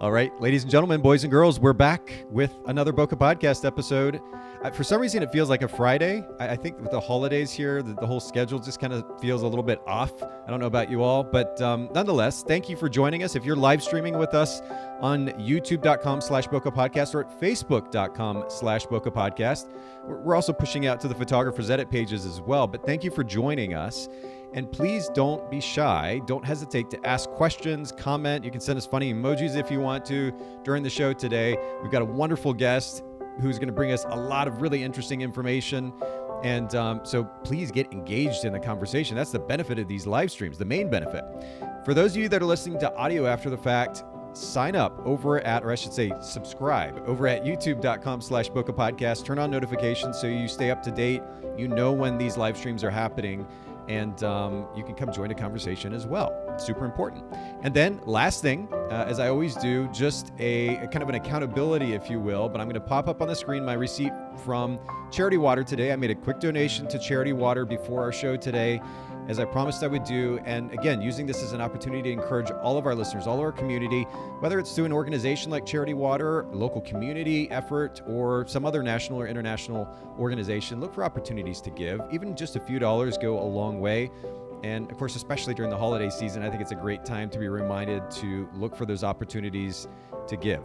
All right, ladies and gentlemen, boys and girls, we're back with another Bokeh Podcast episode. For some reason, it feels like a Friday. I think with the holidays here, the whole schedule just kind of feels a little bit off. I don't know about you all, but nonetheless, thank you for joining us. If you're live streaming with us on youtube.com/Bokeh Podcast or at facebook.com/Bokeh Podcast, we're also pushing out to the Photographer's Edit pages as well. But thank you for joining us. And please don't be shy. Don't hesitate to ask questions, comment. You can send us funny emojis if you want to during the show today. We've got a wonderful guest who's going to bring us a lot of really interesting information. And so please get engaged in the conversation. That's the benefit of these live streams, the main benefit. For those of you that are listening to audio after the fact, sign up over at, or I should say subscribe, over at youtube.com/Bokeh Podcast. Turn on notifications so you stay up to date. You know when these live streams are happening. And you can come join the conversation as well. Super important. And then last thing, as I always do, just a kind of an accountability, if you will, but I'm going to pop up on the screen my receipt from Charity Water today. I made a quick donation to Charity Water before our show today, as I promised I would do. And again, using this as an opportunity to encourage all of our listeners, all of our community, whether it's through an organization like Charity Water, a local community effort, or some other national or international organization, look for opportunities to give. Even just a few dollars go a long way. And of course, especially during the holiday season, I think it's a great time to be reminded to look for those opportunities to give.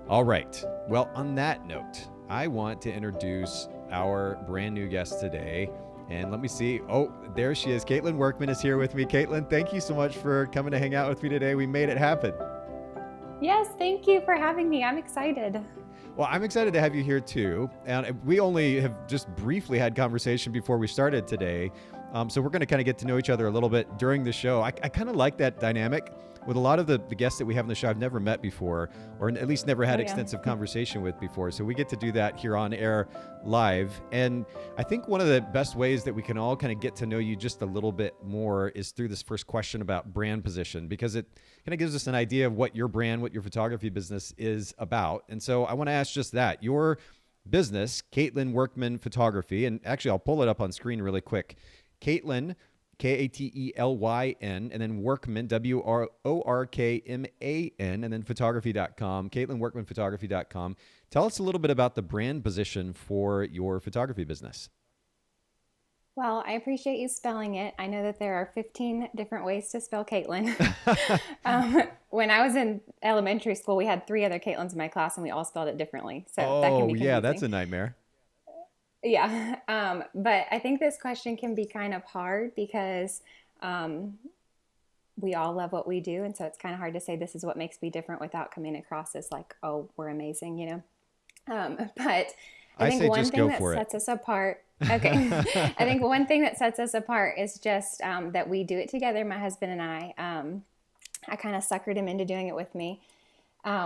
All right. Well, on that note, I want to introduce our brand new guest today. And let me see. Oh, there she is. Katelyn Workman is here with me. Katelyn, thank you so much for coming to hang out with me today. We made it happen. Yes, thank you for having me. I'm excited. Well, I'm excited to have you here too. And we only have just briefly had conversation before we started today. So we're going to kind of get to know each other a little bit during the show. I kind of like that dynamic. With a lot of the guests that we have on the show, I've never met before, or at least never had extensive conversation with before. So we get to do that here on air live. And I think one of the best ways that we can all kind of get to know you just a little bit more is through this first question about brand position, because it kind of gives us an idea of what your brand, what your photography business is about. And so I want to ask just that. Your business, Katelyn Workman Photography, and actually I'll pull it up on screen really quick. Katelyn, Katelyn, and then Workman, Workman, and then photography.com, KatelynWorkmanPhotography.com. Tell us a little bit about the brand position for your photography business. Well, I appreciate you spelling it. I know that there are 15 different ways to spell Katelyn. When I was in elementary school, we had 3 other Katelyns in my class, and we all spelled it differently. So that can be confusing. Yeah, that's a nightmare. Yeah. But I think this question can be kind of hard because we all love what we do. And so it's kind of hard to say this is what makes me different without coming across as like, oh, we're amazing, you know? But I think one thing that sets us apart. Okay. I think one thing that sets us apart is just that we do it together. My husband and I kind of suckered him into doing it with me.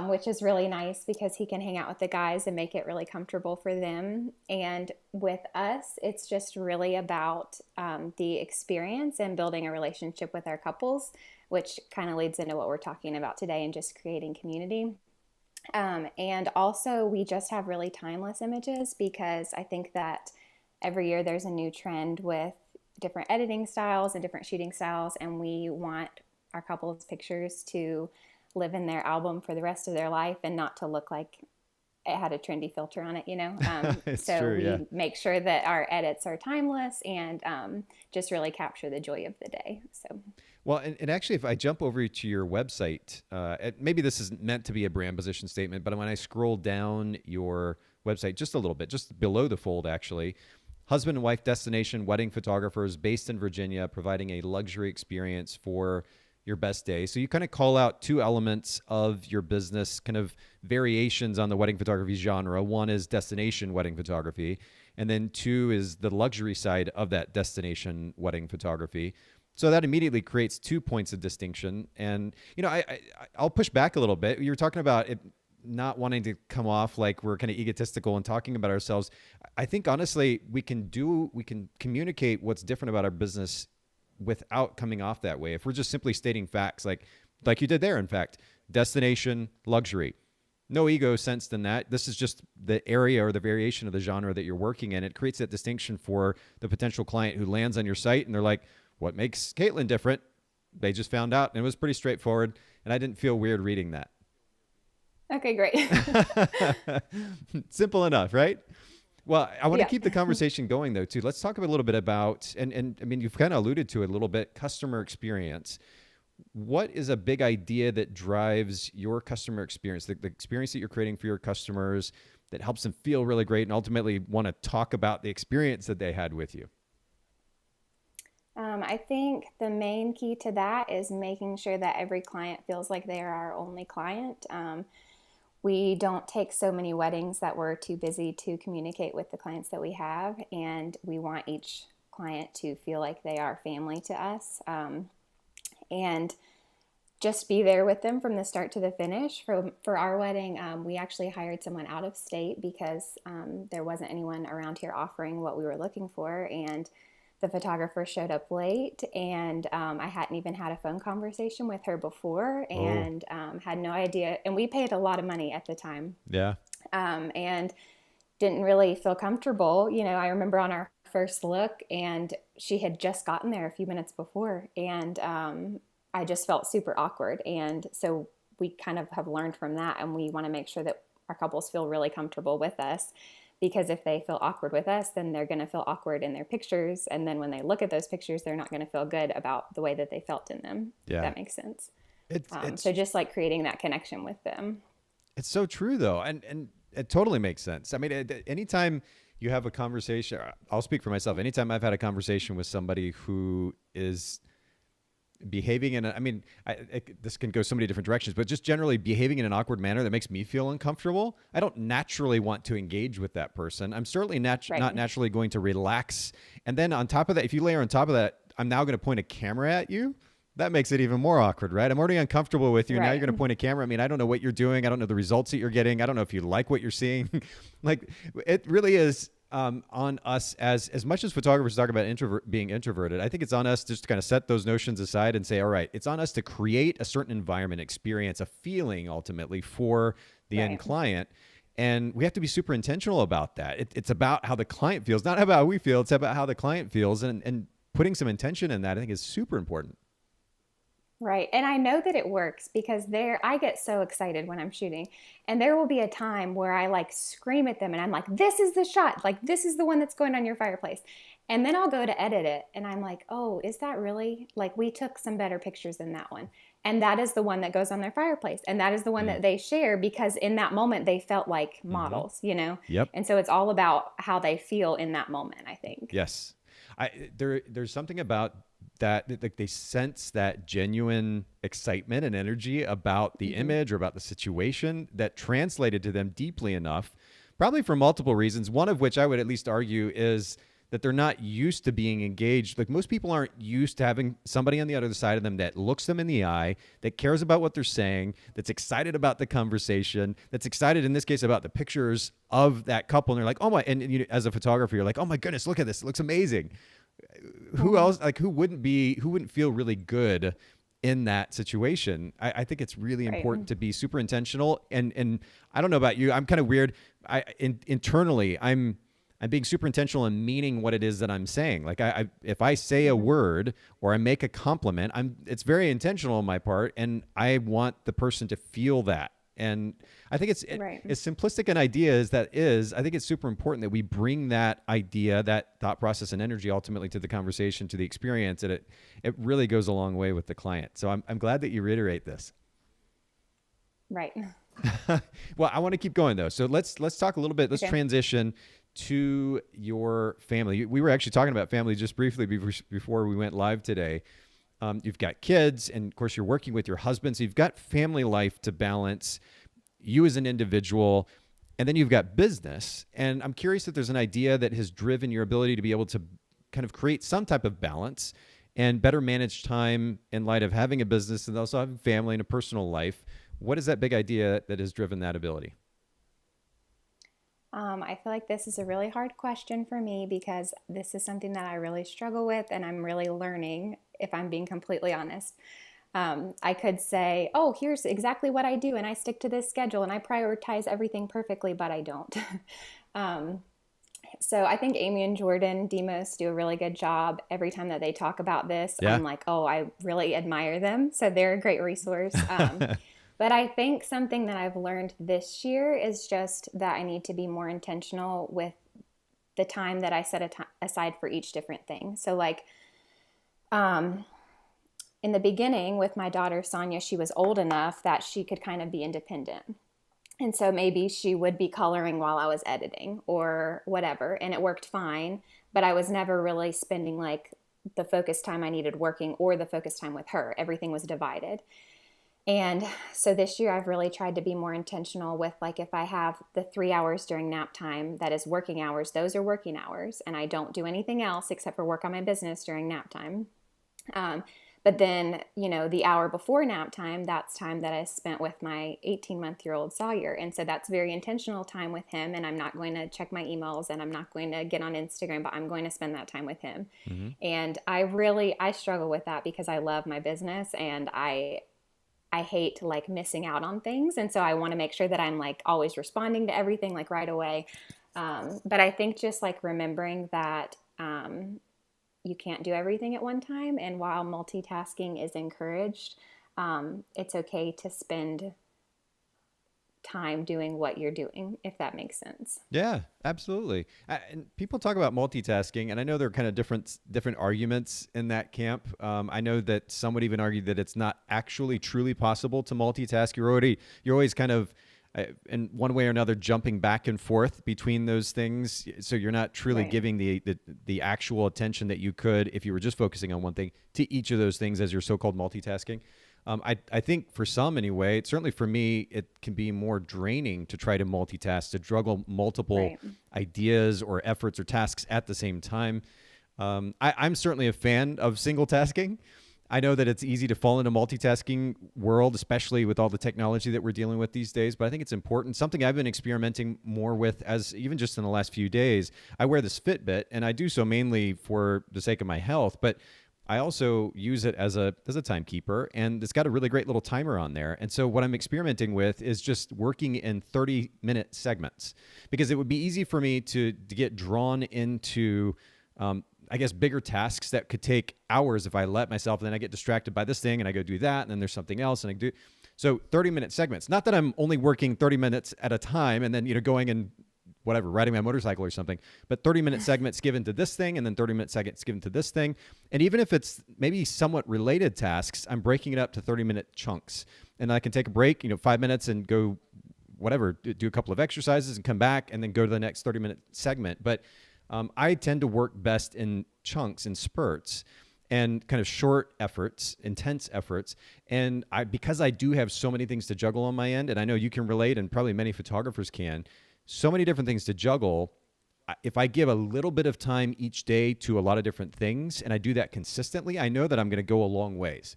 Which is really nice because he can hang out with the guys and make it really comfortable for them. And with us, it's just really about the experience and building a relationship with our couples, which kind of leads into what we're talking about today and just creating community. And also, we just have really timeless images because I think that every year there's a new trend with different editing styles and different shooting styles, and we want our couples' pictures to live in their album for the rest of their life and not to look like it had a trendy filter on it, you know? So true, we make sure that our edits are timeless and just really capture the joy of the day. So, well, and actually, if I jump over to your website, maybe this isn't meant to be a brand position statement, but when I scroll down your website just a little bit, just below the fold, actually, husband and wife destination wedding photographers based in Virginia, providing a luxury experience for your best day. So you kind of call out 2 elements of your business, kind of variations on the wedding photography genre. One is destination wedding photography, and then 2 is the luxury side of that destination wedding photography. So that immediately creates 2 points of distinction. And, you know, I'll push back a little bit. You were talking about it not wanting to come off like we're kind of egotistical and talking about ourselves. I think honestly, we can communicate what's different about our business without coming off that way. If we're just simply stating facts, like you did there, in fact, destination, luxury, no ego sensed in that. This is just the area or the variation of the genre that you're working in. It creates that distinction for the potential client who lands on your site and they're like, what makes Katelyn different? They just found out, and it was pretty straightforward, and I didn't feel weird reading that. Okay, great. Simple enough, right? Well, I want to keep the conversation going though, too. Let's talk a little bit about, and I mean, you've kind of alluded to it a little bit, customer experience. What is a big idea that drives your customer experience, the experience that you're creating for your customers that helps them feel really great and ultimately want to talk about the experience that they had with you? I think the main key to that is making sure that every client feels like they are our only client. We don't take so many weddings that we're too busy to communicate with the clients that we have, and we want each client to feel like they are family to us. And just be there with them from the start to the finish. For our wedding, we actually hired someone out of state because there wasn't anyone around here offering what we were looking for, and the photographer showed up late, and I hadn't even had a phone conversation with her before, and had no idea. And we paid a lot of money at the time. Yeah. And didn't really feel comfortable. You know, I remember on our first look, and she had just gotten there a few minutes before, and I just felt super awkward. And so we kind of have learned from that, and we want to make sure that our couples feel really comfortable with us. Because if they feel awkward with us, then they're going to feel awkward in their pictures. And then when they look at those pictures, they're not going to feel good about the way that they felt in them. Yeah. If that makes sense. So just like creating that connection with them. It's so true though. And it totally makes sense. I mean, anytime you have a conversation, I'll speak for myself. Anytime I've had a conversation with somebody who is behaving in this can go so many different directions, but just generally behaving in an awkward manner that makes me feel uncomfortable, I don't naturally want to engage with that person. I'm certainly not naturally going to relax. And then on top of that, if you layer on top of that, I'm now going to point a camera at you. That makes it even more awkward, right? I'm already uncomfortable with you. Right. Now you're going to point a camera at me. I don't know what you're doing. I don't know the results that you're getting. I don't know if you like what you're seeing. Like, it really is on us as much as photographers talk about being introverted. I think it's on us just to kind of set those notions aside and say, all right, it's on us to create a certain environment, experience, a feeling ultimately for the end client. And we have to be super intentional about that. It's about how the client feels, not about how we feel. It's about how the client feels, and putting some intention in that, I think, is super important. Right. And I know that it works because I get so excited when I'm shooting, and there will be a time where I like scream at them and I'm like, this is the shot. Like, this is the one that's going on your fireplace. And then I'll go to edit it and I'm like, oh, is that really, like, we took some better pictures than that one. And that is the one that goes on their fireplace. And that is the one that they share because in that moment they felt like models, you know? Yep. And so it's all about how they feel in that moment, I think. Yes. There's something about that, like, they sense that genuine excitement and energy about the image or about the situation that translated to them deeply enough, probably for multiple reasons. One of which I would at least argue is that they're not used to being engaged. Like, most people aren't used to having somebody on the other side of them that looks them in the eye, that cares about what they're saying, that's excited about the conversation, that's excited in this case about the pictures of that couple. And they're like, oh my, and you, as a photographer, you're like, oh my goodness, look at this. It looks amazing. Who else, like, who wouldn't feel really good in that situation? I think it's really important to be super intentional. And I don't know about you, I'm kind of weird. Internally, I'm being super intentional and meaning what it is that I'm saying. Like, if I say a word or I make a compliment, it's very intentional on my part, and I want the person to feel that. And I think as simplistic an idea as that is, I think it's super important that we bring that idea, that thought process and energy ultimately to the conversation, to the experience, and it really goes a long way with the client. So I'm glad that you reiterate this. Right. Well, I want to keep going though. So let's talk a little bit. Let's transition to your family. We were actually talking about family just briefly before we went live today. You've got kids, and of course you're working with your husband. So you've got family life to balance, you as an individual, and then you've got business. And I'm curious if there's an idea that has driven your ability to be able to kind of create some type of balance and better manage time in light of having a business and also having family and a personal life. What is that big idea that has driven that ability? I feel like this is a really hard question for me because this is something that I really struggle with, and I'm really learning, if I'm being completely honest. I could say, oh, here's exactly what I do, and I stick to this schedule, and I prioritize everything perfectly, but I don't. So I think Amy and Jordan Demos do a really good job. Every time that they talk about this, I'm like, oh, I really admire them. So they're a great resource. But I think something that I've learned this year is just that I need to be more intentional with the time that I set aside for each different thing. So like, in the beginning with my daughter, Sonia, she was old enough that she could kind of be independent. And so maybe she would be coloring while I was editing or whatever, and it worked fine. But I was never really spending like the focus time I needed working or the focus time with her. Everything was divided. And so this year I've really tried to be more intentional with like if I have the 3 hours during nap time, that is working hours, those are working hours. And I don't do anything else except for work on my business during nap time. But then, the hour before nap time, that's time that I spent with my 18-month-old Sawyer. And so that's very intentional time with him. And I'm not going to check my emails and I'm not going to get on Instagram, but I'm going to spend that time with him. Mm-hmm. And I struggle with that because I love my business and I hate like missing out on things. And so I want to make sure that I'm like always responding to everything like right away. But I think just like remembering that, you can't do everything at one time. And while multitasking is encouraged, it's okay to spend time doing what you're doing, if that makes sense. Yeah, absolutely. And people talk about multitasking, and I know there are kind of different arguments in that camp. I know that some would even argue that it's not actually truly possible to multitask. You're always kind of in one way or another jumping back and forth between those things, so you're not truly giving the actual attention that you could if you were just focusing on one thing to each of those things as your so-called multitasking. I think for some anyway, certainly for me, it can be more draining to try to multitask, to juggle multiple ideas or efforts or tasks at the same time. I'm certainly a fan of single tasking. I know that it's easy to fall into multitasking world, especially with all the technology that we're dealing with these days, but I think it's important. Something I've been experimenting more with as even just in the last few days, I wear this Fitbit and I do so mainly for the sake of my health, but I also use it as a timekeeper, and it's got a really great little timer on there. And so what I'm experimenting with is just working in 30-minute segments, because it would be easy for me to get drawn into I guess bigger tasks that could take hours if I let myself, and then I get distracted by this thing and I go do that, and then there's something else and I do. So 30-minute segments, not that I'm only working 30 minutes at a time and then, going and whatever, riding my motorcycle or something, but 30-minute segments given to this thing and then 30-minute segments given to this thing. And even if it's maybe somewhat related tasks, I'm breaking it up to 30-minute chunks, and I can take a break, 5 minutes and go whatever, do a couple of exercises and come back and then go to the next 30-minute segment. But I tend to work best in chunks and spurts and kind of short efforts, intense efforts. And because I do have so many things to juggle on my end, and I know you can relate and probably many photographers can, so many different things to juggle. If I give a little bit of time each day to a lot of different things and I do that consistently, I know that I'm going to go a long ways,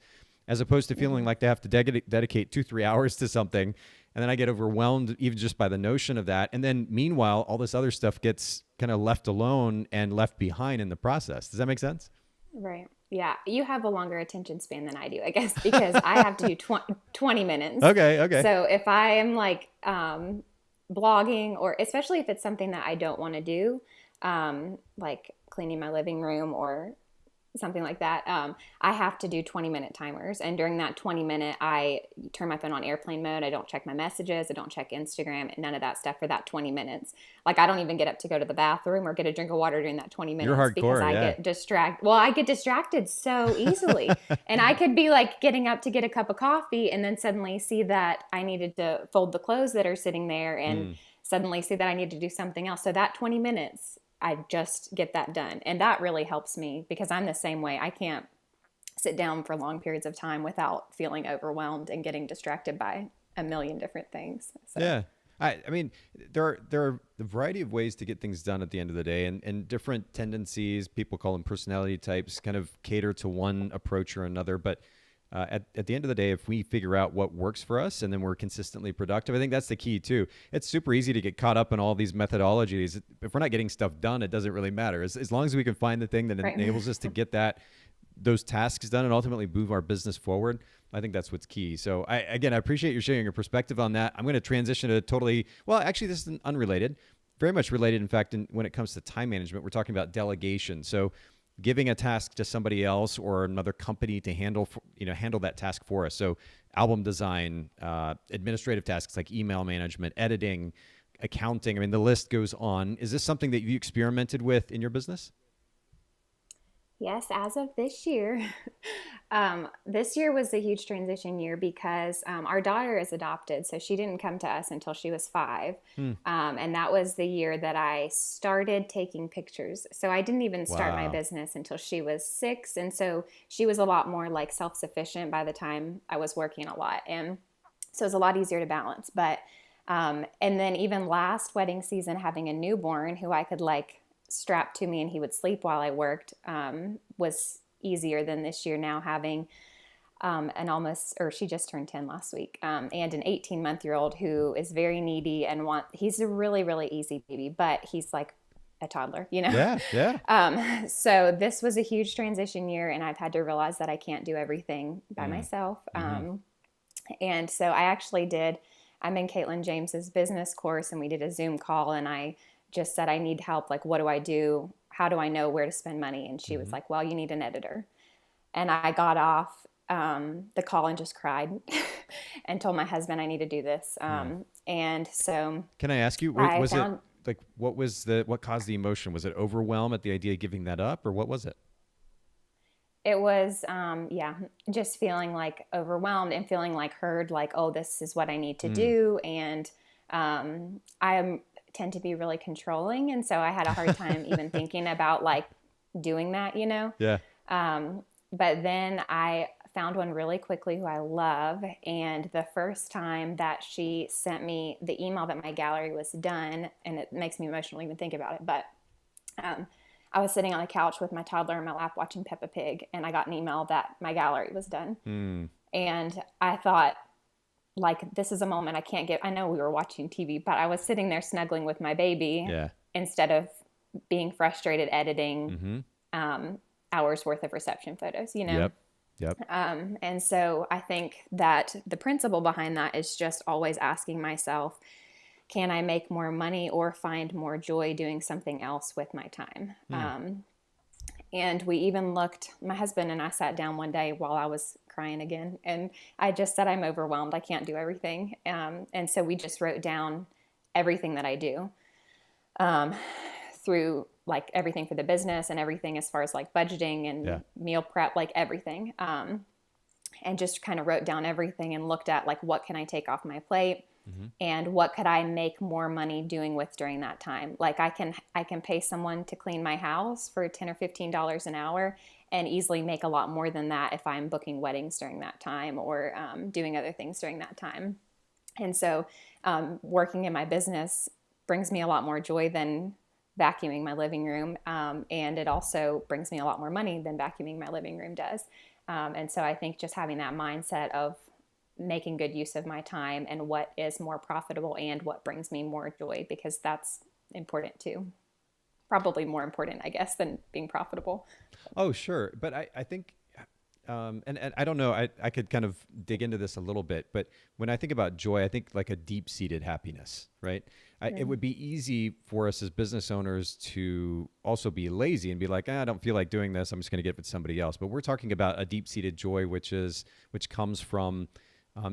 as opposed to feeling like they have to dedicate 2-3 hours to something. And then I get overwhelmed even just by the notion of that. And then meanwhile, all this other stuff gets kind of left alone and left behind in the process. Does that make sense? Right. Yeah. You have a longer attention span than I do, I guess, because I have to do 20 minutes. Okay. So if I am like blogging, or especially if it's something that I don't want to do, like cleaning my living room or something like that, I have to do 20-minute timers. And during that 20-minute, I turn my phone on airplane mode. I don't check my messages. I don't check Instagram, none of that stuff for that 20 minutes. Like I don't even get up to go to the bathroom or get a drink of water during that 20 minutes. You're hardcore, because I get distracted. Well, I get distracted so easily. And I could be like getting up to get a cup of coffee and then suddenly see that I needed to fold the clothes that are sitting there and suddenly see that I need to do something else. So that 20 minutes, I just get that done. And that really helps me because I'm the same way. I can't sit down for long periods of time without feeling overwhelmed and getting distracted by a million different things. So. Yeah. I mean, there are a variety of ways to get things done at the end of the day, and different tendencies, people call them personality types, kind of cater to one approach or another. But at the end of the day, if we figure out what works for us and then we're consistently productive, I think that's the key too. It's super easy to get caught up in all these methodologies. If we're not getting stuff done, it doesn't really matter. As long as we can find the thing that enables us to get those tasks done and ultimately move our business forward, I think that's what's key. So I appreciate you sharing your perspective on that. I'm going to transition to actually this is unrelated, very much related. In fact, when it comes to time management, we're talking about delegation. So giving a task to somebody else or another company to handle that task for us. So album design, administrative tasks like email management, editing, accounting. I mean, the list goes on. Is this something that you experimented with in your business? Yes, as of this year. This year was a huge transition year because our daughter is adopted, so she didn't come to us until she was 5. And that was the year that I started taking pictures. So I didn't even start my business until she was 6. And so she was a lot more like self-sufficient by the time I was working a lot. And so it was a lot easier to balance. But, and then even last wedding season, having a newborn who I could like strapped to me and he would sleep while I worked, was easier than this year now having she just turned 10 last week, and an 18-month-old who is very needy and he's a really, really easy baby, but he's like a toddler, you know? Yeah. So this was a huge transition year, and I've had to realize that I can't do everything by myself. And so I'm in Caitlin James's business course, and we did a Zoom call, and I just said, I need help. Like, what do I do? How do I know where to spend money? And she was like, well, you need an editor. And I got off the call and just cried and told my husband I need to do this. And so can I ask you, what caused the emotion? Was it overwhelm at the idea of giving that up, or what was it? It was, just feeling like overwhelmed and feeling like heard, like, oh, this is what I need to do. And I tend to be really controlling. And so I had a hard time even thinking about like doing that, you know? Yeah. But then I found one really quickly who I love. And the first time that she sent me the email that my gallery was done, and it makes me emotional even think about it, but I was sitting on the couch with my toddler in my lap watching Peppa Pig, and I got an email that my gallery was done. And I thought, like, this is a moment I can't give. I know we were watching TV, but I was sitting there snuggling with my baby instead of being frustrated editing hours worth of reception photos, you know? Yep. And so I think that the principle behind that is just always asking myself, can I make more money or find more joy doing something else with my time? And we even my husband and I sat down one day while I was crying again, and I just said, I'm overwhelmed. I can't do everything. And so we just wrote down everything that I do, through like everything for the business and everything as far as like budgeting and meal prep, like everything. And just kind of wrote down everything and looked at like, what can I take off my plate? And what could I make more money doing with during that time? Like I can pay someone to clean my house for $10 or $15 an hour and easily make a lot more than that if I'm booking weddings during that time or doing other things during that time. And so working in my business brings me a lot more joy than vacuuming my living room. And it also brings me a lot more money than vacuuming my living room does. And so I think just having that mindset of making good use of my time and what is more profitable and what brings me more joy, because that's important too. Probably more important, I guess, than being profitable. Oh, sure. But I think, and I don't know, I could kind of dig into this a little bit, but when I think about joy, I think like a deep-seated happiness, right? It would be easy for us as business owners to also be lazy and be like, I don't feel like doing this. I'm just going to get it with somebody else. But we're talking about a deep-seated joy, which comes from,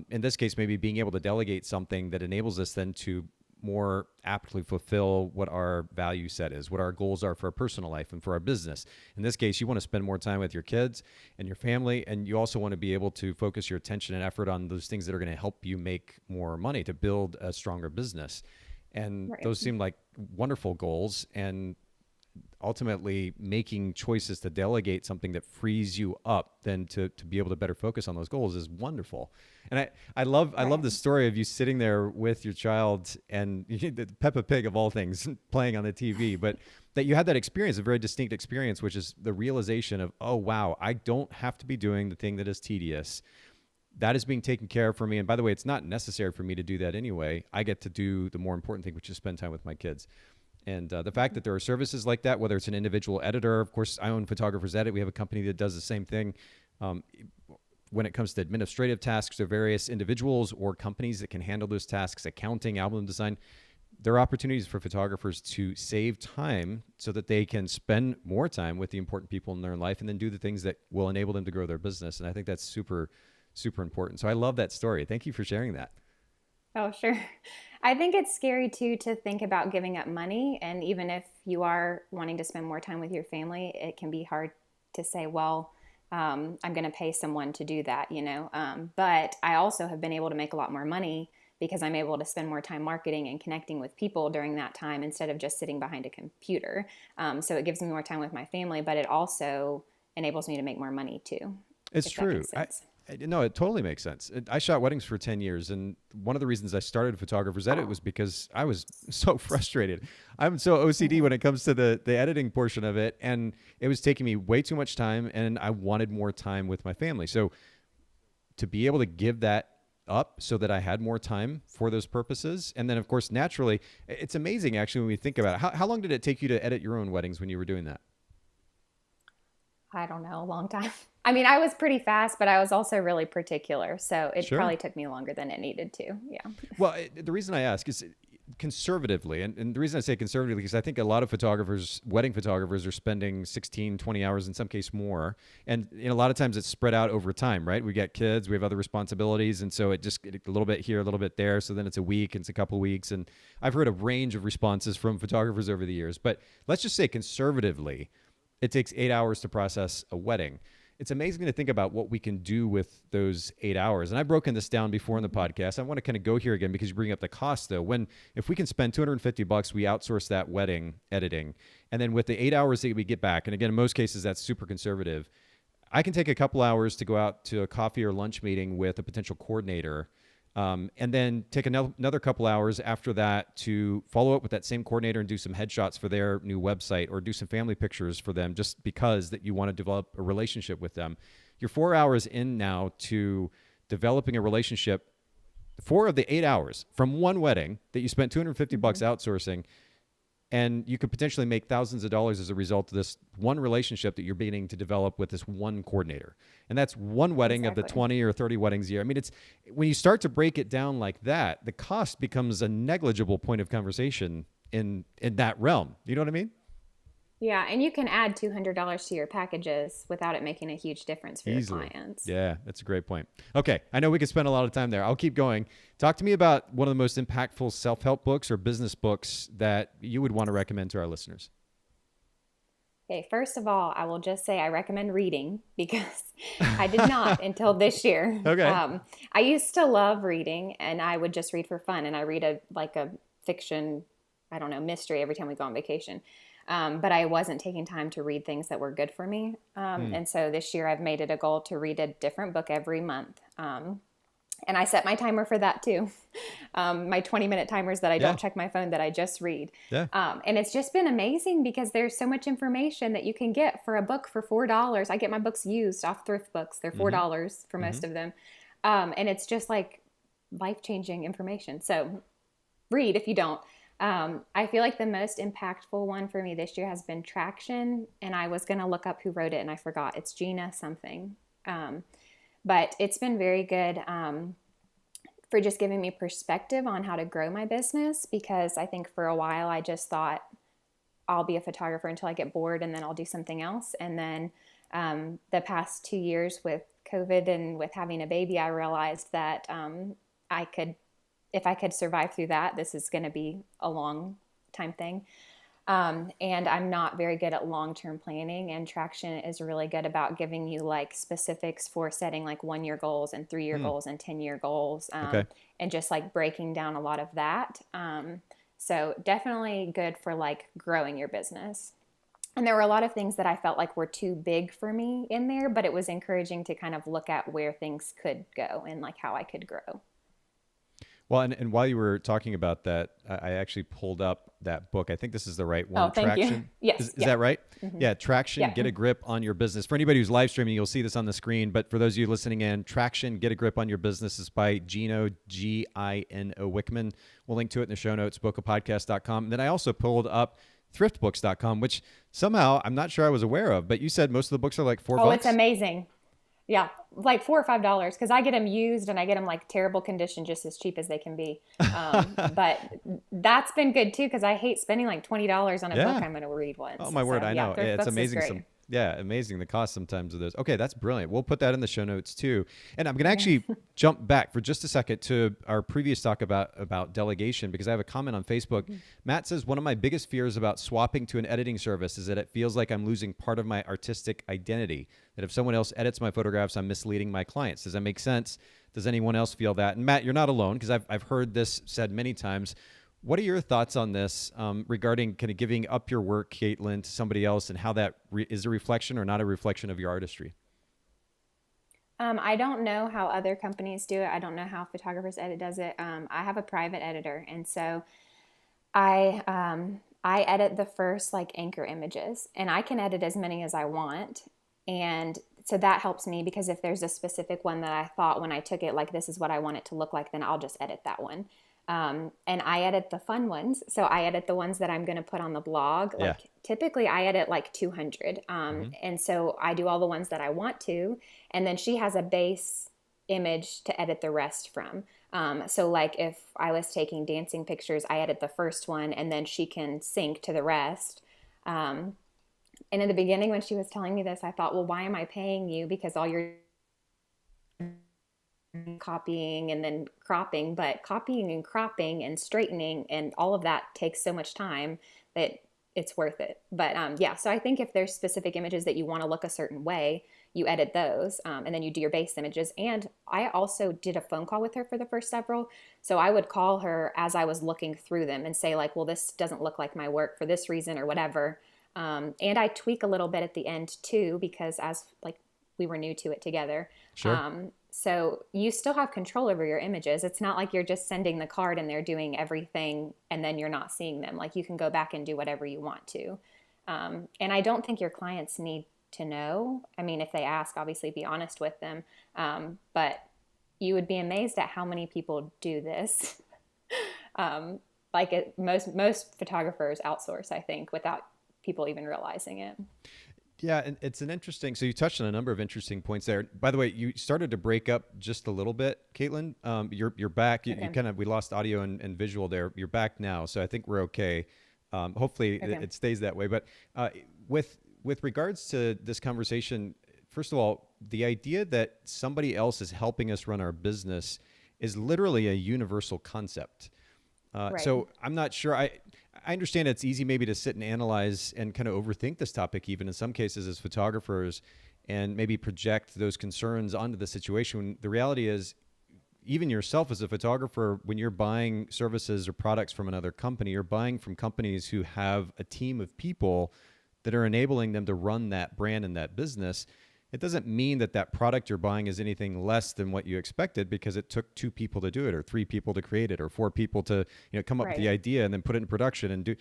in this case, maybe being able to delegate something that enables us then to more aptly fulfill what our value set is, what our goals are for our personal life and for our business. In this case, you want to spend more time with your kids and your family, and you also want to be able to focus your attention and effort on those things that are going to help you make more money to build a stronger business. And those seem like wonderful goals, and ultimately making choices to delegate something that frees you up then to be able to better focus on those goals is wonderful. And I love the story of you sitting there with your child and Peppa Pig of all things playing on the TV, but that you had that experience, a very distinct experience, which is the realization of, oh, wow, I don't have to be doing the thing that is tedious. That is being taken care of for me. And by the way, it's not necessary for me to do that anyway. I get to do the more important thing, which is spend time with my kids. And the fact that there are services like that, whether it's an individual editor, of course, I own Photographers Edit. We have a company that does the same thing. When it comes to administrative tasks, there are various individuals or companies that can handle those tasks, accounting, album design. There are opportunities for photographers to save time so that they can spend more time with the important people in their life and then do the things that will enable them to grow their business. And I think that's super, super important. So I love that story. Thank you for sharing that. Oh, sure. I think it's scary too to think about giving up money. And even if you are wanting to spend more time with your family, it can be hard to say, well, I'm going to pay someone to do that, but I also have been able to make a lot more money because I'm able to spend more time marketing and connecting with people during that time instead of just sitting behind a computer. So it gives me more time with my family, but it also enables me to make more money too. It's true. No, it totally makes sense. I shot weddings for 10 years. And one of the reasons I started Photographer's Edit was because I was so frustrated. I'm so OCD when it comes to the editing portion of it. And it was taking me way too much time, and I wanted more time with my family. So to be able to give that up so that I had more time for those purposes. And then, of course, naturally, it's amazing actually when we think about it. How long did it take you to edit your own weddings when you were doing that? I don't know, a long time. I mean, I was pretty fast, but I was also really particular. So it probably took me longer than it needed to. Yeah. Well, the reason I ask is conservatively, and the reason I say conservatively is I think a lot of photographers, wedding photographers, are spending 16, 20 hours, in some case more. And a lot of times it's spread out over time, right? We got kids, we have other responsibilities. And so it just a little bit here, a little bit there. So then it's a week, it's a couple of weeks. And I've heard a range of responses from photographers over the years. But let's just say conservatively, it takes 8 hours to process a wedding. It's amazing to think about what we can do with those 8 hours. And I've broken this down before in the podcast. I want to kind of go here again because you bring up the cost though. If we can spend $250, we outsource that wedding editing. And then with the 8 hours that we get back, and again, in most cases, that's super conservative. I can take a couple hours to go out to a coffee or lunch meeting with a potential coordinator. And then take another couple hours after that to follow up with that same coordinator and do some headshots for their new website or do some family pictures for them just because that you want to develop a relationship with them. You're 4 hours in now to developing a relationship, 4 of the 8 hours from one wedding that you spent $250 outsourcing. And you could potentially make thousands of dollars as a result of this one relationship that you're beginning to develop with this one coordinator. And that's one wedding of the 20 or 30 weddings a year. I mean, it's when you start to break it down like that, the cost becomes a negligible point of conversation in that realm. You know what I mean? Yeah, and you can add $200 to your packages without it making a huge difference for your clients. Yeah, that's a great point. Okay, I know we could spend a lot of time there. I'll keep going. Talk to me about one of the most impactful self-help books or business books that you would want to recommend to our listeners. Okay, first of all, I will just say I recommend reading because I did not until this year. Okay. I used to love reading, and I would just read for fun, and I read a fiction, mystery every time we go on vacation. But I wasn't taking time to read things that were good for me. And so this year I've made it a goal to read a different book every month. And I set my timer for that too. My 20-minute timers that I don't check my phone, that I just read. Yeah. And it's just been amazing because there's so much information that you can get for a book for $4. I get my books used off Thrift Books. They're $4 for most of them. And it's just like life-changing information. So read if you don't. I feel like the most impactful one for me this year has been Traction, and I was going to look up who wrote it and I forgot. It's Gino something. But it's been very good for just giving me perspective on how to grow my business, because I think for a while I just thought I'll be a photographer until I get bored and then I'll do something else. And then the past 2 years with COVID and with having a baby, I realized that if I could survive through that, this is going to be a long time thing. And I'm not very good at long-term planning, and Traction is really good about giving you like specifics for setting like 1-year goals and 3-year goals and 10-year goals. And just like breaking down a lot of that. So definitely good for like growing your business. And there were a lot of things that I felt like were too big for me in there, but it was encouraging to kind of look at where things could go and like how I could grow. Well, and while you were talking about that, I actually pulled up that book. I think this is the right one. Oh, thank Traction. You. Yes. Is that right? Mm-hmm. Yeah, Traction, Get a Grip on Your Business. For anybody who's live streaming, you'll see this on the screen. But for those of you listening in, Traction, Get a Grip on Your Business is by Gino, Gino Wickman. We'll link to it in the show notes, bokehpodcast.com. And then I also pulled up thriftbooks.com, which somehow I'm not sure I was aware of. But you said most of the books are like $4. Oh, it's amazing. Yeah, like $4 or $5 because I get them used and I get them like terrible condition, just as cheap as they can be. But that's been good too because I hate spending like $20 on a book I'm going to read once. Oh my word, I know. It's amazing. Yeah, amazing the cost sometimes of those. Okay, that's brilliant. We'll put that in the show notes too. And I'm going to actually jump back for just a second to our previous talk about delegation, because I have a comment on Facebook. Mm-hmm. Matt says, one of my biggest fears about swapping to an editing service is that it feels like I'm losing part of my artistic identity, that if someone else edits my photographs, I'm misleading my clients. Does that make sense? Does anyone else feel that? And Matt, you're not alone, because I've heard this said many times. What are your thoughts on this regarding kind of giving up your work, Katelyn, to somebody else, and how that is a reflection or not a reflection of your artistry? I don't know how other companies do it. I don't know how Photographers Edit does it. I have a private editor, and so I edit the first anchor images, and I can edit as many as I want. And so that helps me, because if there's a specific one that I thought when I took it, this is what I want it to look like, then I'll just edit that one. And I edit the fun ones. So I edit the ones that I'm going to put on the blog. Typically I edit 200. And so I do all the ones that I want to, and then she has a base image to edit the rest from. So if I was taking dancing pictures, I edit the first one, and then she can sync to the rest. And in the beginning, when she was telling me this, I thought, well, why am I paying you? Because all you're copying and then cropping, but copying and cropping and straightening and all of that takes so much time that it's worth it. But so I think if there's specific images that you want to look a certain way, you edit those, and then you do your base images. And I also did a phone call with her for the first several. So I would call her as I was looking through them and say well, this doesn't look like my work for this reason or whatever. And I tweak a little bit at the end too, because as we were new to it together. Sure. So you still have control over your images. It's not like you're just sending the card and they're doing everything and then you're not seeing them. You can go back and do whatever you want to. And I don't think your clients need to know. I mean, if they ask, obviously be honest with them. But you would be amazed at how many people do this. Most photographers outsource, I think, without people even realizing it. Yeah, and it's an interesting, so you touched on a number of interesting points there. By the way, you started to break up just a little bit, Katelyn. You're back. Okay. We lost audio and visual there. You're back now, so I think we're okay. Hopefully it stays that way. But with regards to this conversation, first of all, the idea that somebody else is helping us run our business is literally a universal concept. Right. So I'm not sure. I understand it's easy maybe to sit and analyze and kind of overthink this topic, even in some cases as photographers, and maybe project those concerns onto the situation. The reality is, even yourself as a photographer, when you're buying services or products from another company, you're buying from companies who have a team of people that are enabling them to run that brand and that business. It doesn't mean that product you're buying is anything less than what you expected, because it took 2 people to do it, or 3 people to create it, or 4 people to come up with the idea and then put it in production and do.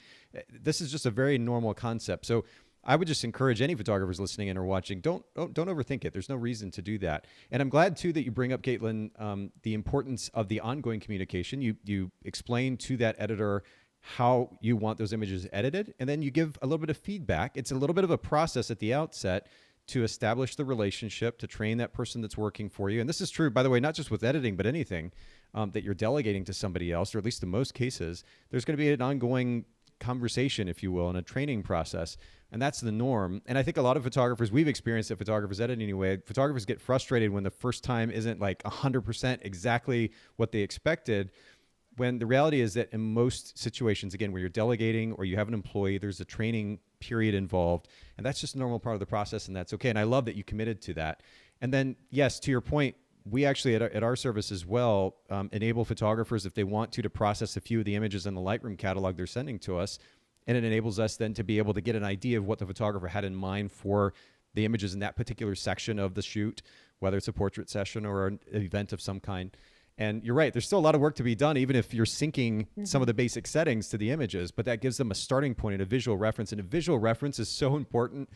This is just a very normal concept. So I would just encourage any photographers listening in or watching, don't overthink it. There's no reason to do that. And I'm glad too that you bring up, Katelyn, the importance of the ongoing communication. You explain to that editor how you want those images edited, and then you give a little bit of feedback. It's a little bit of a process at the outset to establish the relationship, to train that person that's working for you. And this is true, by the way, not just with editing, but anything that you're delegating to somebody else, or at least in most cases, there's going to be an ongoing conversation, if you will, and a training process. And that's the norm. And I think a lot of photographers, we've experienced at Photographers Edit anyway, photographers get frustrated when the first time isn't 100% exactly what they expected, when the reality is that in most situations, again, where you're delegating or you have an employee, there's a training period involved, and that's just a normal part of the process, and that's okay. And I love that you committed to that. And then, yes, to your point, we actually at our service as well enable photographers, if they want to process a few of the images in the Lightroom catalog they're sending to us, and it enables us then to be able to get an idea of what the photographer had in mind for the images in that particular section of the shoot, whether it's a portrait session or an event of some kind. And you're right, there's still a lot of work to be done, even if you're syncing some of the basic settings to the images, but that gives them a starting point and a visual reference. And a visual reference is so important.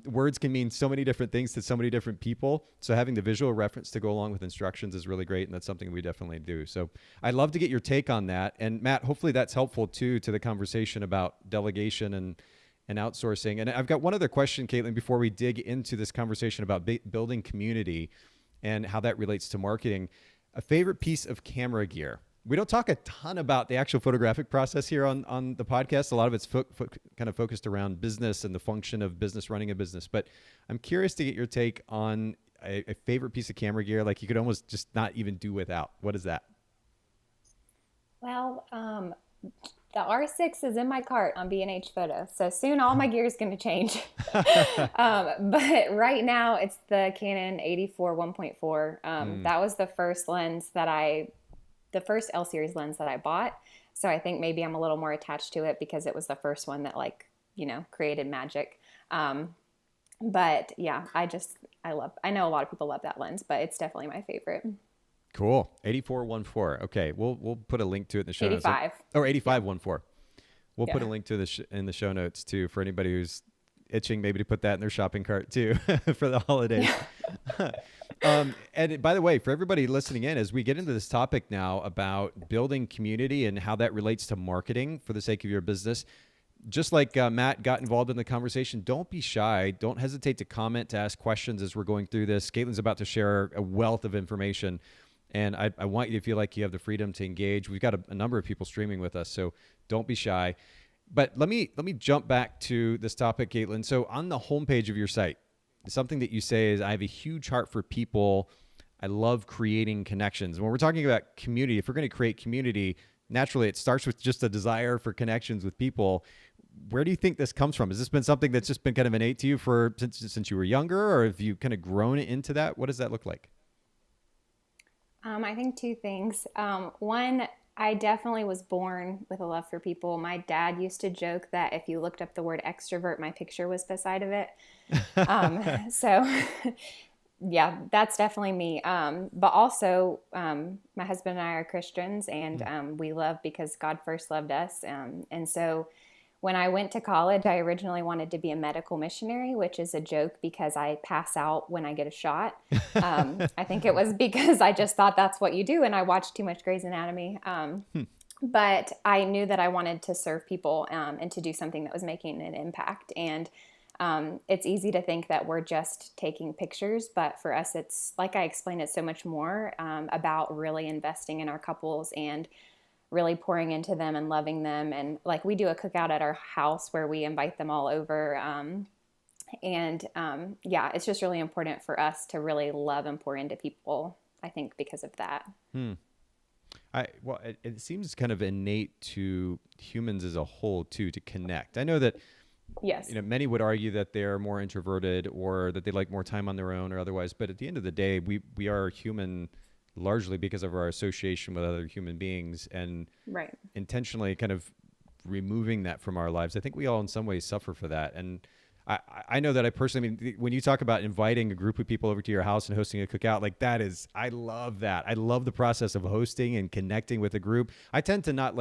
Words can mean so many different things to so many different people. So having the visual reference to go along with instructions is really great, and that's something we definitely do. So I'd love to get your take on that. And Matt, hopefully that's helpful too to the conversation about delegation and outsourcing. And I've got one other question, Katelyn, before we dig into this conversation about building community and how that relates to marketing. A favorite piece of camera gear. We don't talk a ton about the actual photographic process here on the podcast. A lot of it's kind of focused around business and the function of business, running a business. But I'm curious to get your take on a favorite piece of camera gear, like you could almost just not even do without. What is that? Well, the R6 is in my cart on B&H Photo. So soon all my gear is going to change. But right now it's the Canon 84 1.4. That was the first L series lens that I bought. So I think maybe I'm a little more attached to it because it was the first one that created magic. But yeah, I know a lot of people love that lens, but it's definitely my favorite. Cool. 8414. Okay. We'll put a link to it in the show 85. notes. Or 8514. We'll put a link to this in the show notes too, for anybody who's itching maybe to put that in their shopping cart too for the holidays. And by the way, for everybody listening in, as we get into this topic now about building community and how that relates to marketing for the sake of your business, just like Matt got involved in the conversation, don't be shy. Don't hesitate to comment, to ask questions as we're going through this. Katelyn's about to share a wealth of information, and I want you to feel like you have the freedom to engage. We've got a number of people streaming with us, so don't be shy. But let me jump back to this topic, Katelyn. So on the homepage of your site, something that you say is, I have a huge heart for people. I love creating connections. When we're talking about community, if we're going to create community, naturally it starts with just a desire for connections with people. Where do you think this comes from? Has this been something that's just been kind of innate to you since you were younger, or have you kind of grown into that? What does that look like? I think two things. One, I definitely was born with a love for people. My dad used to joke that if you looked up the word extrovert, my picture was beside of it. So yeah, that's definitely me. But also, my husband and I are Christians, and we love because God first loved us. And so when I went to college, I originally wanted to be a medical missionary, which is a joke because I pass out when I get a shot. I think it was because I just thought that's what you do, and I watched too much Grey's Anatomy. But I knew that I wanted to serve people and to do something that was making an impact. And it's easy to think that we're just taking pictures, but for us, it's like I explained, it's so much more about really investing in our couples and really pouring into them and loving them. And like we do a cookout at our house where we invite them all over. Yeah, it's just really important for us to really love and pour into people, I think, because of that. It seems kind of innate to humans as a whole too, to connect. I know that yes, many would argue that they're more introverted or that they like more time on their own or otherwise. But at the end of the day, we are human largely because of our association with other human beings, and intentionally kind of removing that from our lives. I think we all in some ways suffer for that. And I know that I personally, when you talk about inviting a group of people over to your house and hosting a cookout, like that is, I love that. I love the process of hosting and connecting with a group. I tend to not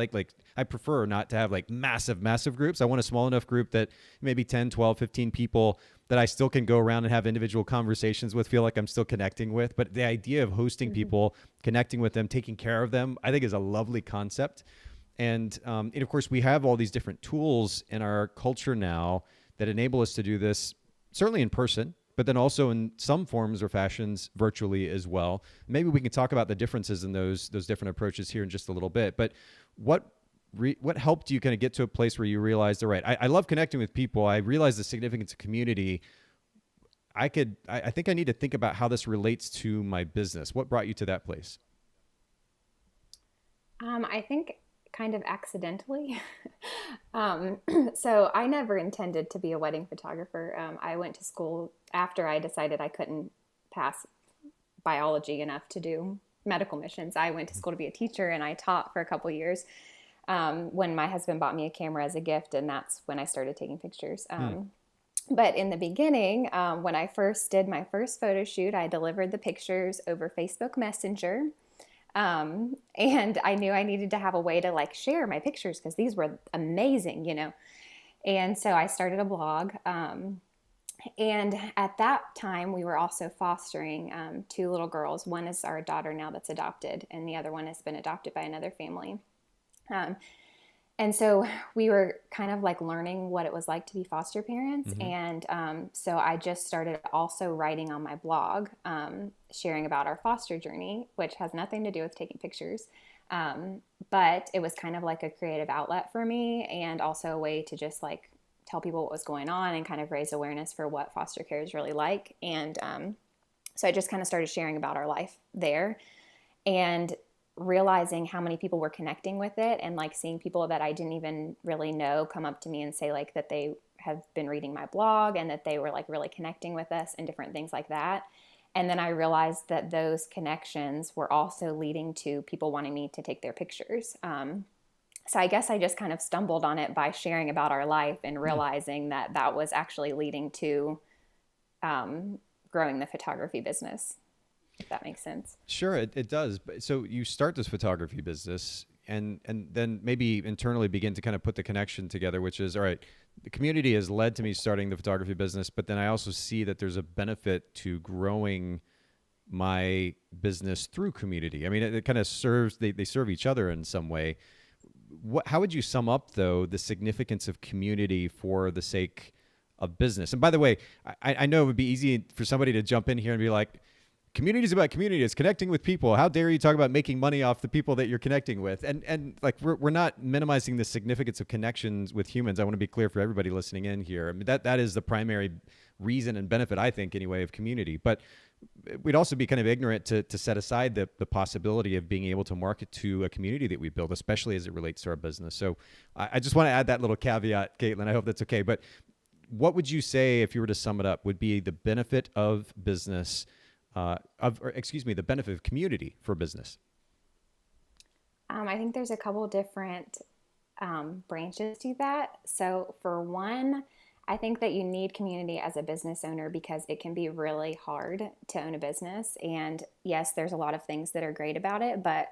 I prefer not to have like massive groups. I want a small enough group that maybe 10, 12, 15 people that I still can go around and have individual conversations with, feel like I'm still connecting with. But the idea of hosting people, connecting with them, taking care of them, I think is a lovely concept. And of course, we have all these different tools in our culture now that enable us to do this, certainly in person, but then also in some forms or fashions virtually as well. Maybe we can talk about the differences in those different approaches here in just a little bit. But what helped you kind of get to a place where you realized, all right, I love connecting with people. I realize the significance of community. I think I need to think about how this relates to my business. What brought you to that place? I think kind of accidentally. So I never intended to be a wedding photographer. I went to school after I decided I couldn't pass biology enough to do medical missions. I went to school to be a teacher, and I taught for a couple years when my husband bought me a camera as a gift, and that's when I started taking pictures. But in the beginning, when I first did my first photo shoot, I delivered the pictures over Facebook Messenger. And I knew I needed to have a way to like share my pictures because these were amazing, And so I started a blog. And at that time, we were also fostering two little girls. One is our daughter now that's adopted, and the other one has been adopted by another family. And so we were kind of like learning what it was like to be foster parents. And so I just started also writing on my blog, sharing about our foster journey, which has nothing to do with taking pictures. But it was kind of like a creative outlet for me, and also a way to just like tell people what was going on and kind of raise awareness for what foster care is really like. And so I just kind of started sharing about our life there, and realizing how many people were connecting with it, and like seeing people that I didn't even really know come up to me and say like that they have been reading my blog and that they were like really connecting with us and different things like that. And then I realized that those connections were also leading to people wanting me to take their pictures. So I guess I just kind of stumbled on it by sharing about our life and realizing that that was actually leading to growing the photography business, if that makes sense. Sure, it does. So you start this photography business and then maybe internally begin to kind of put the connection together, which is, all right, the community has led to me starting the photography business, but then I also see that there's a benefit to growing my business through community. I mean, it kind of serves, they serve each other in some way. How would you sum up, though, the significance of community for the sake of business? And by the way, I know it would be easy for somebody to jump in here and be like, community is about community. It's connecting with people. How dare you talk about making money off the people that you're connecting with? And like, we're not minimizing the significance of connections with humans. I want to be clear for everybody listening in here. I mean, that is the primary reason and benefit, I think, anyway, of community. But we'd also be kind of ignorant to set aside the possibility of being able to market to a community that we build, especially as it relates to our business. So I just want to add that little caveat, Katelyn. I hope that's okay. But what would you say, if you were to sum it up, would be the benefit of business, the benefit of community for business? I think there's a couple different branches to that. So for one, I think that you need community as a business owner because it can be really hard to own a business. And yes, there's a lot of things that are great about it, but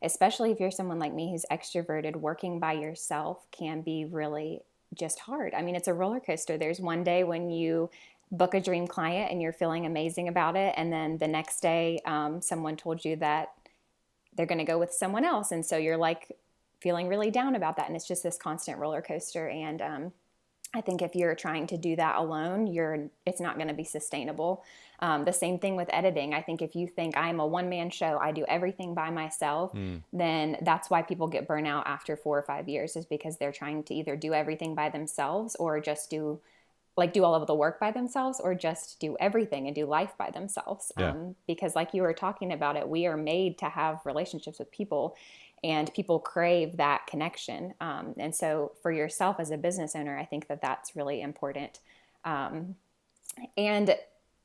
especially if you're someone like me who's extroverted, working by yourself can be really just hard. I mean, it's a roller coaster. There's one day when you book a dream client and you're feeling amazing about it, and then the next day someone told you that they're going to go with someone else, and so you're like feeling really down about that, and it's just this constant roller coaster. And I think if you're trying to do that alone, it's not going to be sustainable. The same thing with editing. I think if you think I'm a one-man show, I do everything by myself, then that's why people get burnout after 4 or 5 years, is because they're trying to either do everything by themselves or just do all of the work by themselves, or just do everything and do life by themselves. Yeah. Because like you were talking about it, we are made to have relationships with people, and people crave that connection. And so for yourself as a business owner, I think that that's really important. And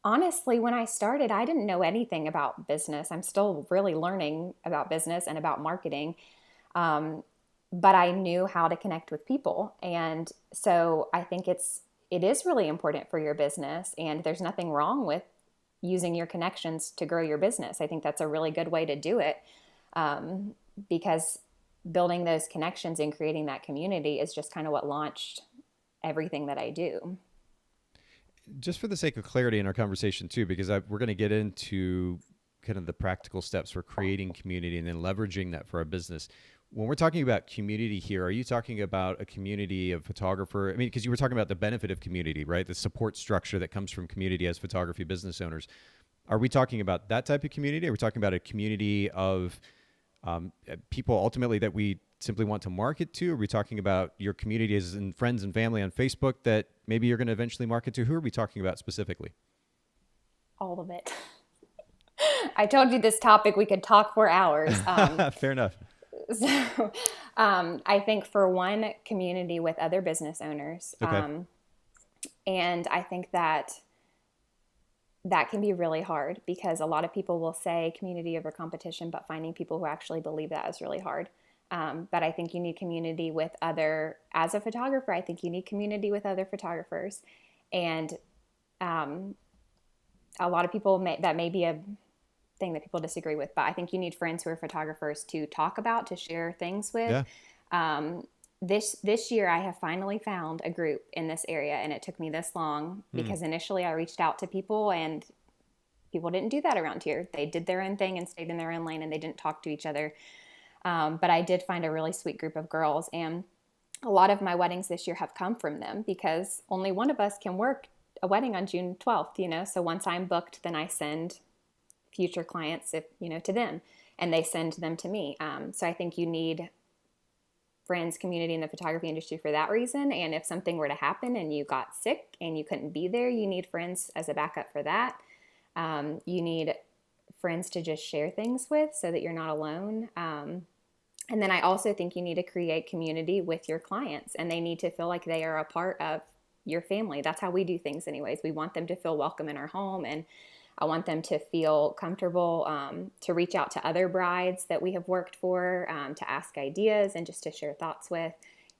honestly, when I started, I didn't know anything about business. I'm still really learning about business and about marketing. But I knew how to connect with people. And so I think it is really important for your business, and there's nothing wrong with using your connections to grow your business. I think that's a really good way to do it, because building those connections and creating that community is just kind of what launched everything that I do. Just for the sake of clarity in our conversation too, because we're going to get into kind of the practical steps for creating community and then leveraging that for our business. When we're talking about community here, are you talking about a community of photographer? I mean, because you were talking about the benefit of community, right? The support structure that comes from community as photography business owners. Are we talking about that type of community? Are we talking about a community of people ultimately that we simply want to market to? Are we talking about your community as in friends and family on Facebook that maybe you're going to eventually market to? Who are we talking about specifically? All of it. I told you this topic, we could talk for hours. Fair enough. So I think for one, community with other business owners. Okay. And I think that can be really hard, because a lot of people will say community over competition, but finding people who actually believe that is really hard. But I think you need community with as a photographer, I think you need community with other photographers. And a lot of people that may be a thing that people disagree with, but I think you need friends who are photographers to talk about, to share things with. Yeah. This year I have finally found a group in this area, and it took me this long because initially I reached out to people and people didn't do that around here. They did their own thing and stayed in their own lane, and they didn't talk to each other. But I did find a really sweet group of girls, and a lot of my weddings this year have come from them, because only one of us can work a wedding on June 12th, so once I'm booked, then I send future clients to them. and they send them to me. So I think you need friends, community in the photography industry for that reason. And if something were to happen and you got sick and you couldn't be there, you need friends as a backup for that. You need friends to just share things with so that you're not alone. And then I also think you need to create community with your clients, and they need to feel like they are a part of your family. That's how we do things anyways. We want them to feel welcome in our home, and I want them to feel comfortable to reach out to other brides that we have worked for, to ask ideas and just to share thoughts with.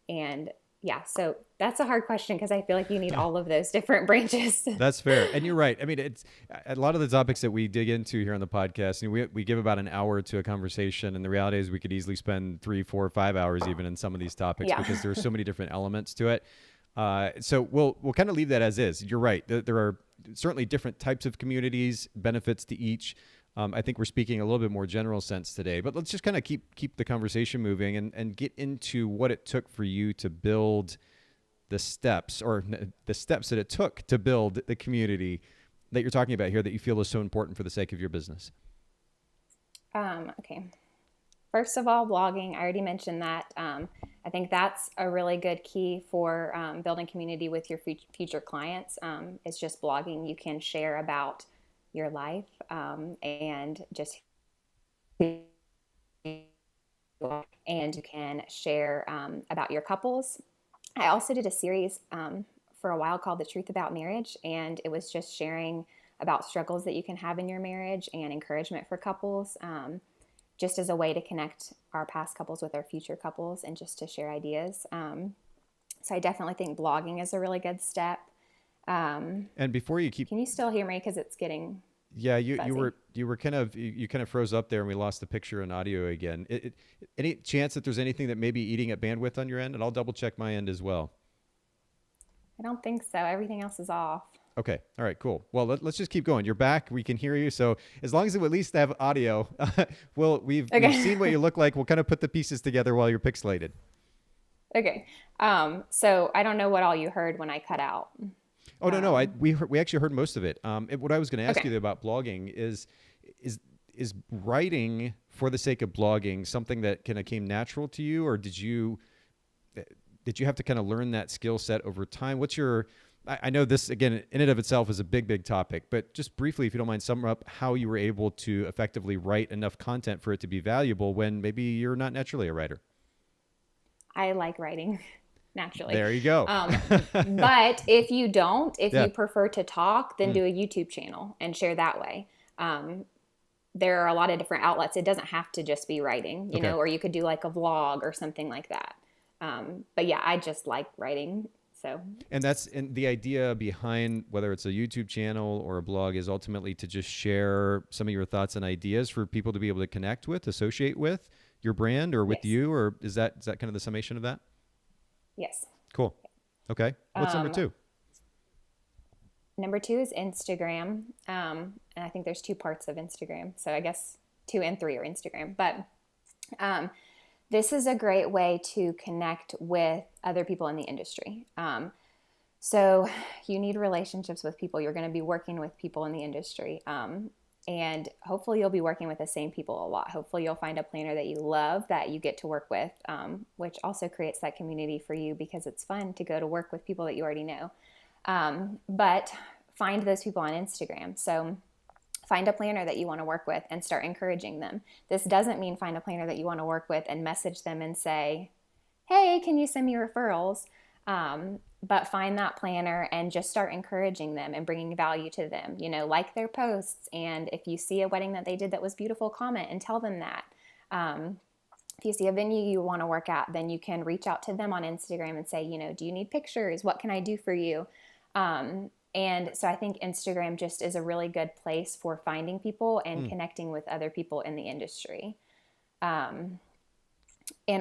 And yeah, so that's a hard question because I feel like you need all of those different branches. That's fair. And you're right. I mean, it's a lot of the topics that we dig into here on the podcast, we give about an hour to a conversation, and the reality is we could easily spend 3, 4, 5 hours even in some of these topics because there are so many different elements to it. So we'll kind of leave that as is. You're right. There are certainly different types of communities, benefits to each. I think we're speaking a little bit more general sense today, but let's just kind of keep the conversation moving and get into what it took for you to build the steps that it took to build the community that you're talking about here that you feel is so important for the sake of your business. Okay. First of all, blogging, I already mentioned that. I think that's a really good key for building community with your future clients. It's just blogging. You can share about your life and you can share about your couples. I also did a series for a while called The Truth About Marriage, and it was just sharing about struggles that you can have in your marriage and encouragement for couples, just as a way to connect our past couples with our future couples and just to share ideas. So I definitely think blogging is a really good step. And before you keep, can you still hear me? Because it's getting you were kind of froze up there, and we lost the picture and audio again. Any chance that there's anything that may be eating at bandwidth on your end? And I'll double check my end as well. I don't think so. Everything else is off. Okay. All right, cool. Well, let's just keep going. You're back. We can hear you. So as long as we at least have audio, we've seen what you look like. We'll kind of put the pieces together while you're pixelated. Okay. So I don't know what all you heard when I cut out. Oh, no. We actually heard most of it. What I was going to ask you about blogging is writing for the sake of blogging something that kind of came natural to you, or did you have to kind of learn that skill set over time? I know this, again, in and of itself is a big, big topic, but just briefly, if you don't mind, sum up how you were able to effectively write enough content for it to be valuable when maybe you're not naturally a writer. I like writing. Naturally. There you go. But if you you prefer to talk, then do a YouTube channel and share that way. There are a lot of different outlets. It doesn't have to just be writing, you know, or you could do like a vlog or something like that. But yeah, I just like writing. So. And the idea behind whether it's a YouTube channel or a blog is ultimately to just share some of your thoughts and ideas for people to be able to connect with, associate with your brand or with you, or is that kind of the summation of that? Yes. Cool. Okay. What's number 2? Number 2 is Instagram. And I think there's 2 parts of Instagram. So I guess 2 and 3 are Instagram. But this is a great way to connect with other people in the industry. So you need relationships with people. You're going to be working with people in the industry. And hopefully you'll be working with the same people a lot. Hopefully you'll find a planner that you love that you get to work with, which also creates that community for you because it's fun to go to work with people that you already know. But find those people on Instagram. So find a planner that you want to work with and start encouraging them. This doesn't mean find a planner that you want to work with and message them and say, hey, can you send me referrals? But find that planner and just start encouraging them and bringing value to them, you know, like their posts. And if you see a wedding that they did that was beautiful, comment and tell them that. If you see a venue you want to work at, then you can reach out to them on Instagram and say, you know, do you need pictures? What can I do for you? And so I think Instagram just is a really good place for finding people and connecting with other people in the industry. And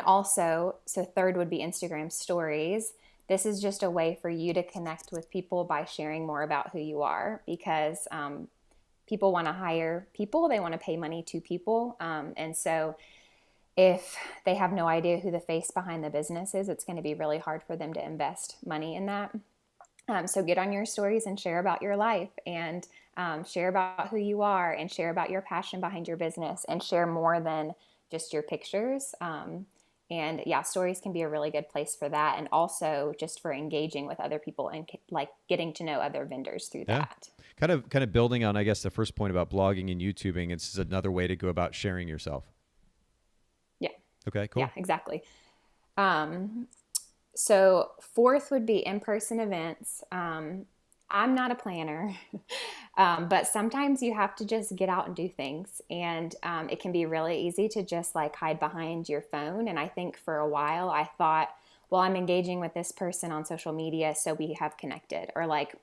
also, so third would be Instagram stories. This is just a way for you to connect with people by sharing more about who you are, because people want to hire people. They want to pay money to people. And so if they have no idea who the face behind the business is, it's going to be really hard for them to invest money in that. So get on your stories and share about your life, and share about who you are, and share about your passion behind your business, and share more than just your pictures. And yeah, stories can be a really good place for that. And also just for engaging with other people and like getting to know other vendors through that. Kind of building on, I guess, the first point about blogging and YouTubing. It's another way to go about sharing yourself. Yeah. Okay, cool. Yeah, exactly. So fourth would be in-person events. I'm not a planner, but sometimes you have to just get out and do things. And it can be really easy to just like hide behind your phone. And I think for a while I thought, well, I'm engaging with this person on social media, so we have connected. Or like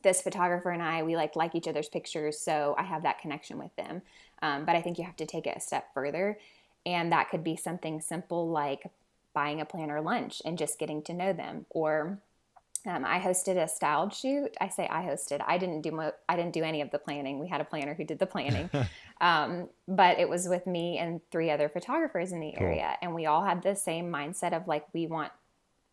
this photographer and I, we like each other's pictures, so I have that connection with them. But I think you have to take it a step further. And that could be something simple like buying a planner lunch and just getting to know them. Or I hosted a styled shoot. I say I hosted. I didn't do any of the planning. We had a planner who did the planning, but it was with me and 3 other photographers in the area, and we all had the same mindset of like, we want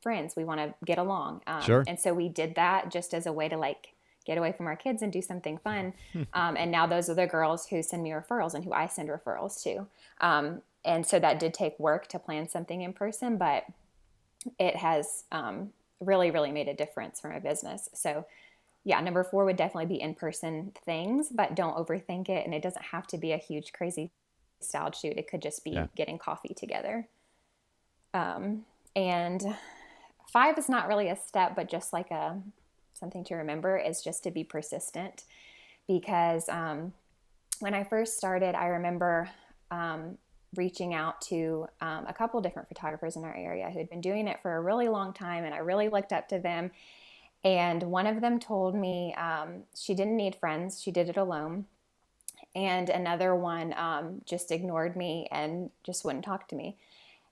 friends, we want to get along. Sure. And so we did that just as a way to like get away from our kids and do something fun. And now those are the girls who send me referrals and who I send referrals to. And so that did take work to plan something in person, but it has really, really made a difference for my business. So yeah, number 4 would definitely be in-person things, but don't overthink it. And it doesn't have to be a huge, crazy styled shoot. It could just be getting coffee together. And 5 is not really a step, but just like something to remember is just to be persistent. Because when I first started, I remember reaching out to a couple different photographers in our area who had been doing it for a really long time, and I really looked up to them. And one of them told me she didn't need friends, she did it alone. And another one just ignored me and just wouldn't talk to me.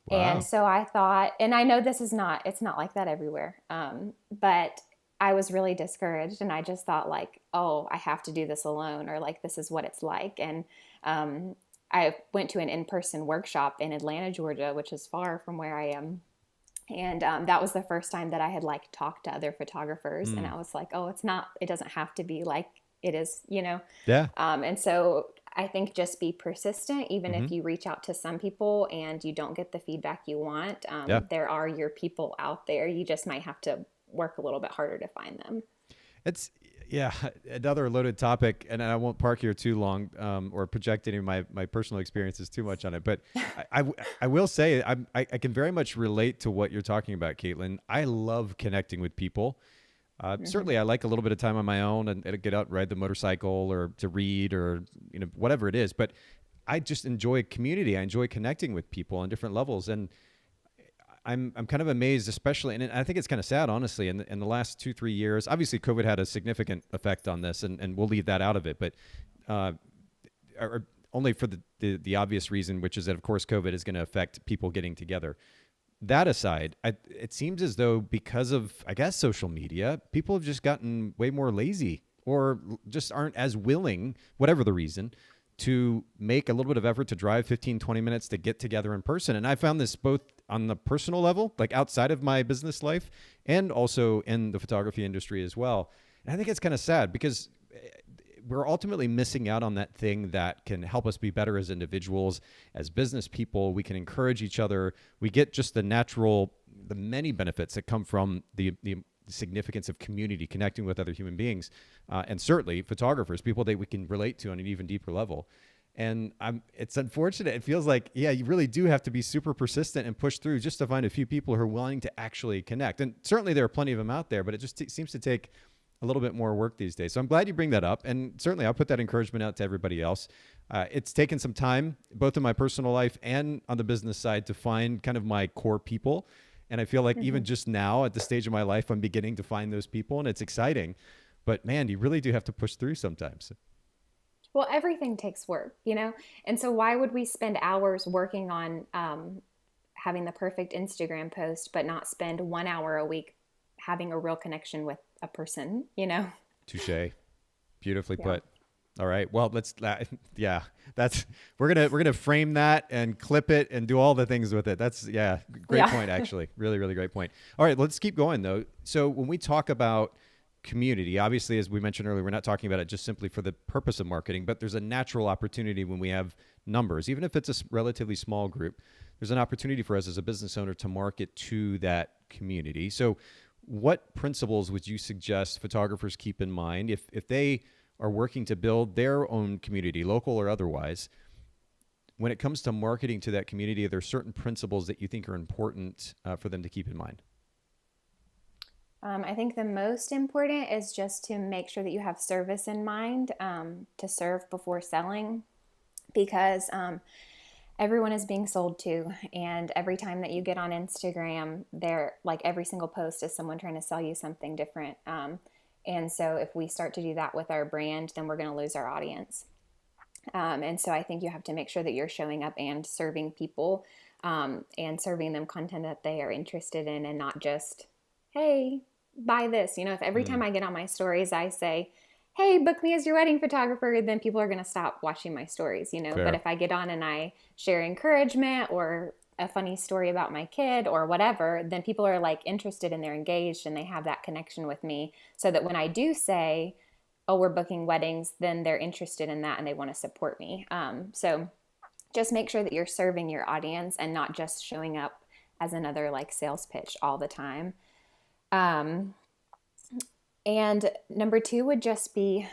Wow. And so I thought, and I know it's not like that everywhere, but I was really discouraged, and I just thought like, oh, I have to do this alone, or like, this is what it's like. And I went to an in-person workshop in Atlanta, Georgia, which is far from where I am. And that was the first time that I had like talked to other photographers. And I was like, oh, it doesn't have to be like it is, you know? Yeah. And so I think just be persistent, even if you reach out to some people and you don't get the feedback you want. There are your people out there. You just might have to work a little bit harder to find them. It's another loaded topic, and I won't park here too long or project any of my personal experiences too much on it. But I will say I can very much relate to what you're talking about, Katelyn. I love connecting with people. Certainly, I like a little bit of time on my own and get out and ride the motorcycle or to read or whatever it is. But I just enjoy community. I enjoy connecting with people on different levels, and I'm kind of amazed, especially, and I think it's kind of sad, honestly, in the last 2-3 years. Obviously, COVID had a significant effect on this, and we'll leave that out of it. But only for the obvious reason, which is that, of course, COVID is going to affect people getting together. That aside, it seems as though because of, I guess, social media, people have just gotten way more lazy or just aren't as willing, whatever the reason, to make a little bit of effort to drive 15, 20 minutes to get together in person. And I found this both on the personal level, like outside of my business life, and also in the photography industry as well. And I think it's kind of sad because we're ultimately missing out on that thing that can help us be better as individuals, as business people. We can encourage each other. We get just the many benefits that come from the significance of community, connecting with other human beings, and certainly photographers, people that we can relate to on an even deeper level. And it's unfortunate. It feels like, you really do have to be super persistent and push through just to find a few people who are willing to actually connect. And certainly there are plenty of them out there, but it just seems to take a little bit more work these days. So I'm glad you bring that up. And certainly I'll put that encouragement out to everybody else. It's taken some time, both in my personal life and on the business side, to find kind of my core people. And I feel like even just now at the stage of my life, I'm beginning to find those people, and it's exciting. But man, you really do have to push through sometimes. Well, everything takes work, And so why would we spend hours working on having the perfect Instagram post, but not spend 1 hour a week having a real connection with a person, Touche. Beautifully put. All right. Well, yeah, we're going to frame that and clip it and do all the things with it. Great point, actually. Really, really great point. All right, let's keep going though. So when we talk about community, obviously, as we mentioned earlier, we're not talking about it just simply for the purpose of marketing, but there's a natural opportunity when we have numbers, even if it's a relatively small group, there's an opportunity for us as a business owner to market to that community. So what principles would you suggest photographers keep in mind if they are working to build their own community, local or otherwise? When it comes to marketing to that community, are there certain principles that you think are important for them to keep in mind? I think the most important is just to make sure that you have service in mind, to serve before selling, because everyone is being sold to, and every time that you get on Instagram, every single post is someone trying to sell you something different. And so if we start to do that with our brand, then we're going to lose our audience. And so I think you have to make sure that you're showing up and serving people, and serving them content that they are interested in, and not just, hey, buy this. If every time I get on my stories, I say, hey, book me as your wedding photographer, then people are going to stop watching my stories, Fair. But if I get on and I share encouragement or a funny story about my kid or whatever, then people are interested and they're engaged and they have that connection with me, so that when I do say, oh, we're booking weddings, then they're interested in that and they want to support me. So just make sure that you're serving your audience and not just showing up as another sales pitch all the time. And number 2 would just be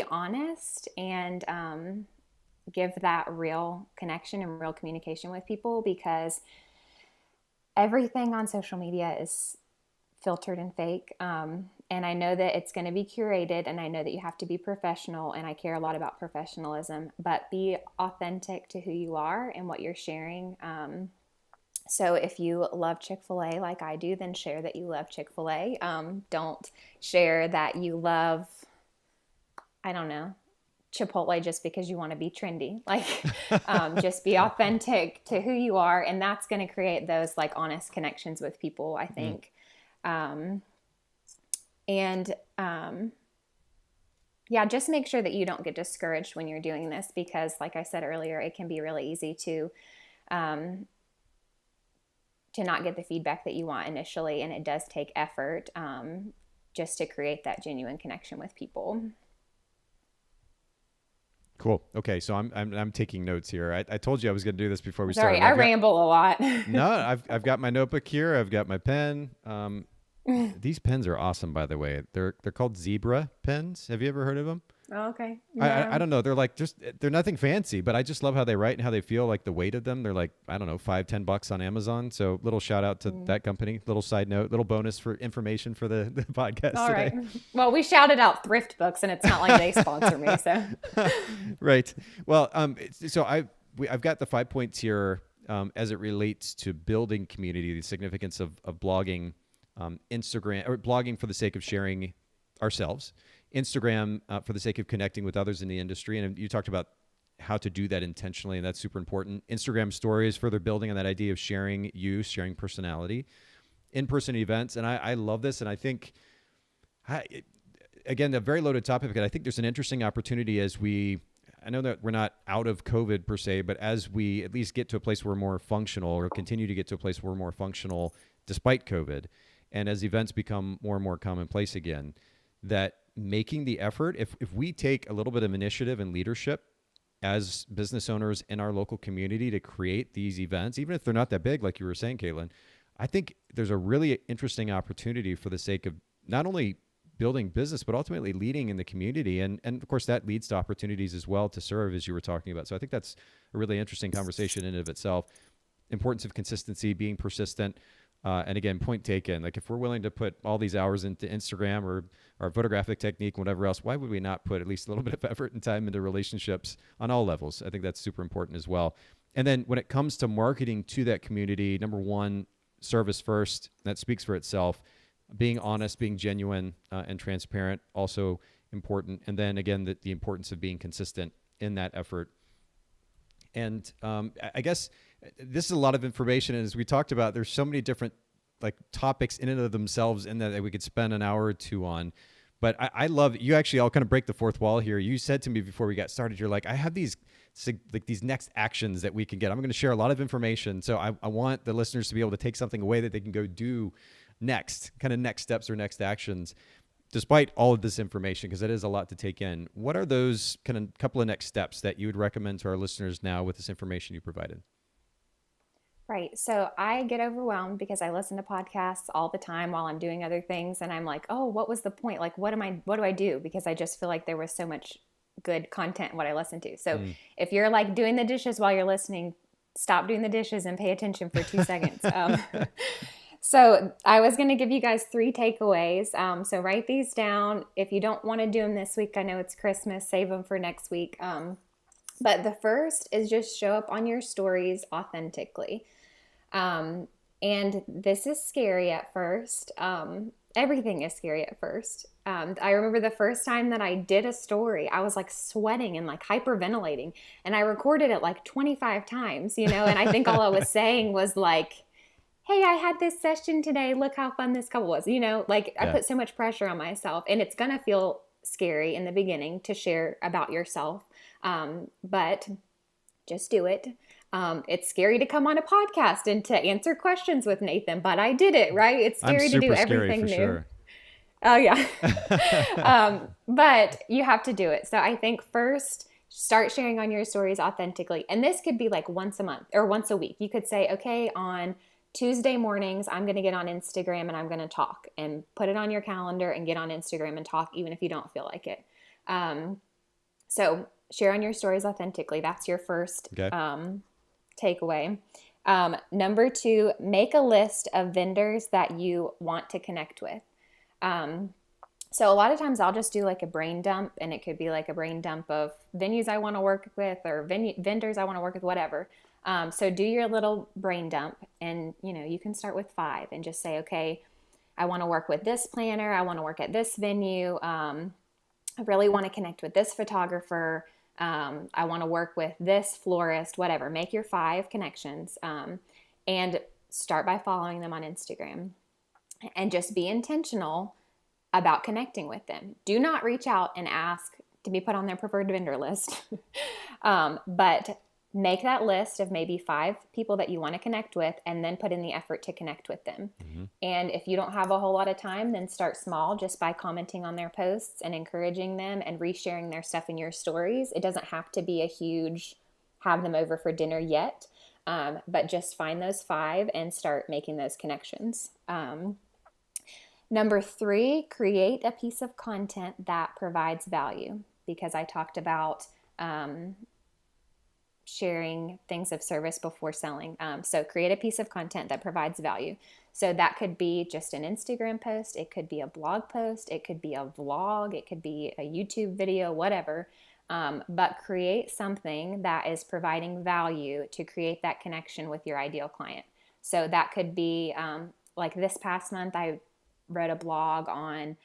honest and give that real connection and real communication with people, because everything on social media is filtered and fake. And I know that it's going to be curated, and I know that you have to be professional, and I care a lot about professionalism, but be authentic to who you are and what you're sharing. So if you love Chick-fil-A like I do, then share that you love Chick-fil-A. Don't share that you love, I don't know, Chipotle just because you want to be trendy. Just be authentic to who you are, and that's going to create those honest connections with people, I think. Just make sure that you don't get discouraged when you're doing this, because like I said earlier, it can be really easy to not get the feedback that you want initially, and it does take effort just to create that genuine connection with people. Cool. Okay, so I'm taking notes here. I told you I was going to do this before we started. Sorry, I ramble a lot. No, I've got my notebook here. I've got my pen. These pens are awesome, by the way. They're called Zebra pens. Have you ever heard of them? Oh, okay. No. I don't know. They're nothing fancy, but I just love how they write and how they feel, the weight of them. They're I don't know, $5-10 on Amazon. So little shout out to that company. Little side note, little bonus for information for the podcast All today. Right. Well, we shouted out thrift books, and it's not like they sponsor me. So Right. Well, so I've got the 5 points here as it relates to building community, the significance of blogging, Instagram, or blogging for the sake of sharing ourselves, Instagram for the sake of connecting with others in the industry. And you talked about how to do that intentionally, and that's super important. Instagram stories, further building on that idea of sharing sharing personality, in-person events. And I love this. And I think, again, a very loaded topic, and I think there's an interesting opportunity I know that we're not out of COVID per se, but as we at least get to a place where we're more functional, or continue to get to a place where we're more functional despite COVID, and as events become more and more commonplace again, that making the effort, if we take a little bit of initiative and leadership as business owners in our local community to create these events, even if they're not that big, like you were saying, Katelyn, I think there's a really interesting opportunity for the sake of not only building business, but ultimately leading in the community. And of course, that leads to opportunities as well to serve, as you were talking about. So I think that's a really interesting conversation in and of itself. Importance of consistency, being persistent. And again, point taken. If we're willing to put all these hours into Instagram or our photographic technique, whatever else, why would we not put at least a little bit of effort and time into relationships on all levels? I think that's super important as well. And then when it comes to marketing to that community, number 1, service first. That speaks for itself. Being honest, being genuine, and transparent, also important. And then again, the importance of being consistent in that effort. And I guess this is a lot of information. And as we talked about, there's so many different topics in and of themselves in that we could spend an hour or two on. But I love you. Actually, I'll kind of break the fourth wall here. You said to me before we got started, you're like, I have these next actions that we can get. I'm going to share a lot of information. So I want the listeners to be able to take something away that they can go do next, kind of next steps or next actions, despite all of this information, because it is a lot to take in. What are those kind of couple of next steps that you would recommend to our listeners now with this information you provided? Right. So I get overwhelmed because I listen to podcasts all the time while I'm doing other things. And I'm like, oh, what was the point? Like, what do I do? Because I just feel like there was so much good content in what I listened to. So if you're like doing the dishes while you're listening, stop doing the dishes and pay attention for 2 seconds. So I was going to give you guys 3 takeaways. So write these down. If you don't want to do them this week, I know it's Christmas, save them for next week. But the first is just show up on your stories authentically. And this is scary at first. Everything is scary at first. I remember the first time that I did a story, I was like sweating and like hyperventilating, and I recorded it like 25 times, and I think all I was saying was like, hey, I had this session today. Look how fun this couple was, I put so much pressure on myself, and it's going to feel scary in the beginning to share about yourself. But just do it. It's scary to come on a podcast and to answer questions with Nathan, but I did it, right? It's scary to do everything new. Sure. Oh yeah. But you have to do it. So I think first, start sharing on your stories authentically. And this could be like once a month or once a week. You could say, okay, on Tuesday mornings, I'm going to get on Instagram and I'm going to talk, and put it on your calendar and get on Instagram and talk, even if you don't feel like it. So share on your stories authentically. That's your first takeaway. Number 2, make a list of vendors that you want to connect with. So a lot of times I'll just do like a brain dump, and it could be like a brain dump of venues I want to work with or vendors I want to work with, whatever. So do your little brain dump, and you can start with 5 and just say, okay, I want to work with this planner. I want to work at this venue. I really want to connect with this photographer. I want to work with this florist, whatever. Make your 5 connections, and start by following them on Instagram, and just be intentional about connecting with them. Do not reach out and ask to be put on their preferred vendor list, but make that list of maybe 5 people that you want to connect with, and then put in the effort to connect with them. Mm-hmm. And if you don't have a whole lot of time, then start small just by commenting on their posts and encouraging them and resharing their stuff in your stories. It doesn't have to be a huge have them over for dinner yet, but just find those 5 and start making those connections. Number 3, create a piece of content that provides value, because I talked about sharing things of service before selling. So create a piece of content that provides value. So that could be just an Instagram post. It could be a blog post. It could be a vlog. It could be a YouTube video, whatever. But create something that is providing value to create that connection with your ideal client. So that could be like this past month, I wrote a blog on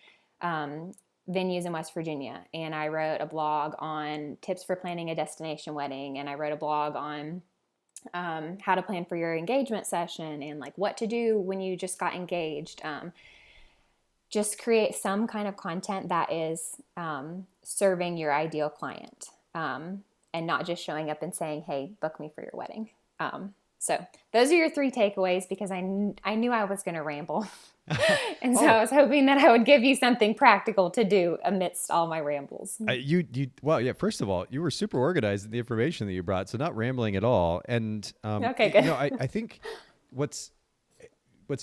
venues in West Virginia, and I wrote a blog on tips for planning a destination wedding, and I wrote a blog on how to plan for your engagement session, and like what to do when you just got engaged. Just create some kind of content that is serving your ideal client, and not just showing up and saying, hey, book me for your wedding. So those are your 3 takeaways, because I knew I was going to ramble. And so I was hoping that I would give you something practical to do amidst all my rambles. Well, yeah, first of all, you were super organized in the information that you brought, so not rambling at all. And okay, good. I think what's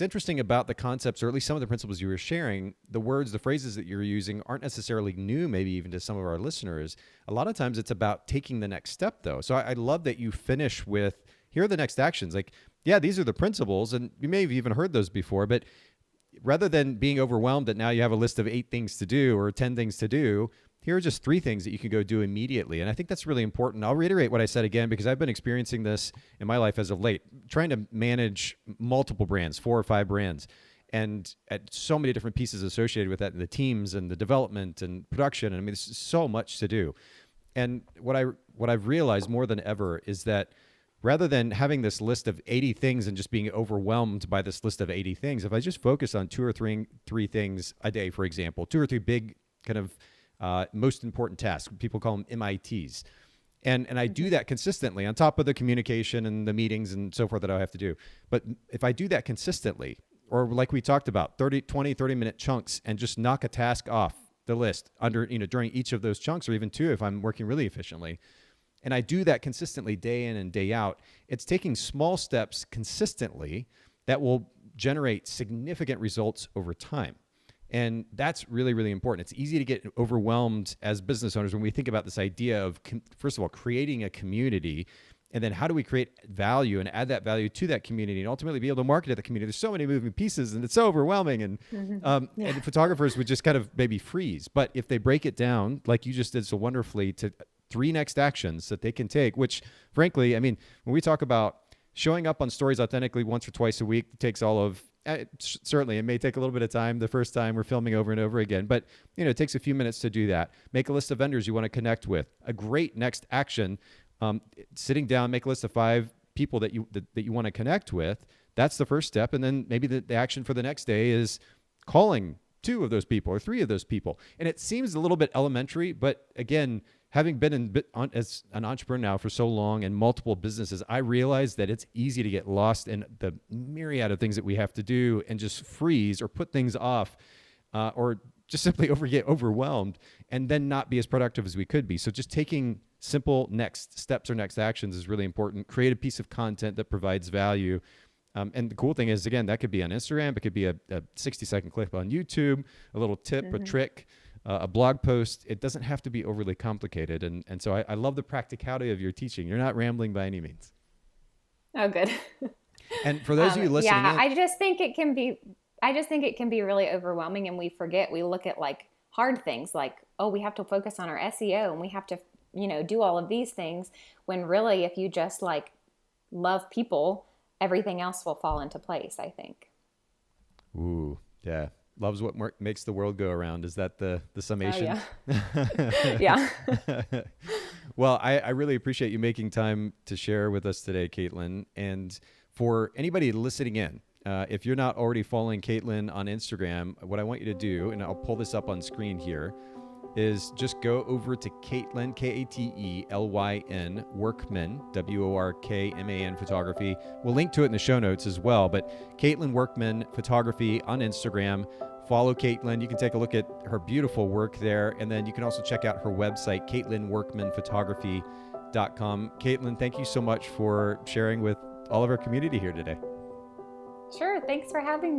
interesting about the concepts, or at least some of the principles you were sharing, the words, the phrases that you're using aren't necessarily new, maybe even to some of our listeners. A lot of times it's about taking the next step, though. So I love that you finish with, here are the next actions. Like, yeah, these are the principles, and you may have even heard those before, but rather than being overwhelmed that now you have a list of 8 things to do or 10 things to do, here are just 3 things that you can go do immediately. And I think that's really important. I'll reiterate what I said again, because I've been experiencing this in my life as of late, trying to manage multiple brands, 4 or 5 brands, and at so many different pieces associated with that, and the teams and the development and production. And I mean, there's so much to do. And what I've realized more than ever is that rather than having this list of 80 things and just being overwhelmed by this list of 80 things, if I just focus on two or three things a day, for example, two or three big kind of most important tasks, people call them MITs. And I do that consistently on top of the communication and the meetings and so forth that I have to do. But if I do that consistently, or like we talked about, 30-minute chunks, and just knock a task off the list during each of those chunks, or even two if I'm working really efficiently, and I do that consistently day in and day out, it's taking small steps consistently that will generate significant results over time. And that's really, really important. It's easy to get overwhelmed as business owners when we think about this idea of, first of all, creating a community, and then how do we create value and add that value to that community and ultimately be able to market to the community. There's so many moving pieces and it's so overwhelming. And, and photographers would just kind of maybe freeze. But if they break it down, like you just did so wonderfully, to 3 next actions that they can take, which frankly, I mean, when we talk about showing up on stories authentically once or twice a week, it takes all of, certainly it may take a little bit of time the first time we're filming over and over again, but it takes a few minutes to do that. Make a list of vendors you want to connect with. A great next action, sitting down, make a list of 5 people that you want to connect with. That's the first step. And then maybe the action for the next day is calling 2 of those people or 3 of those people. And it seems a little bit elementary, but again, having been as an entrepreneur now for so long and multiple businesses, I realize that it's easy to get lost in the myriad of things that we have to do and just freeze or put things off, or just simply get overwhelmed and then not be as productive as we could be. So just taking simple next steps or next actions is really important. Create a piece of content that provides value. And the cool thing is, again, that could be on Instagram. It could be a 60-second clip on YouTube, a little tip, a trick, a blog post. It doesn't have to be overly complicated. And so I love the practicality of your teaching. You're not rambling by any means. Oh, good. And for those of you listening, I just think it can be really overwhelming, and we forget. We look at like hard things like, oh, we have to focus on our SEO and we have to, do all of these things, when really if you just like love people, everything else will fall into place, I think. Ooh, yeah. Love's what makes the world go around. Is that the summation? Oh, yeah. Yeah. Well, I really appreciate you making time to share with us today, Katelyn. And for anybody listening in, if you're not already following Katelyn on Instagram, what I want you to do, and I'll pull this up on screen here, is just go over to Katelyn, Katelyn Workman, Workman photography. We'll link to it in the show notes as well, but Katelyn Workman photography on Instagram. Follow Katelyn. You can take a look at her beautiful work there, and then you can also check out her website, KatelynWorkmanPhotography.com. Katelyn, thank you so much for sharing with all of our community here today. Sure. Thanks for having me.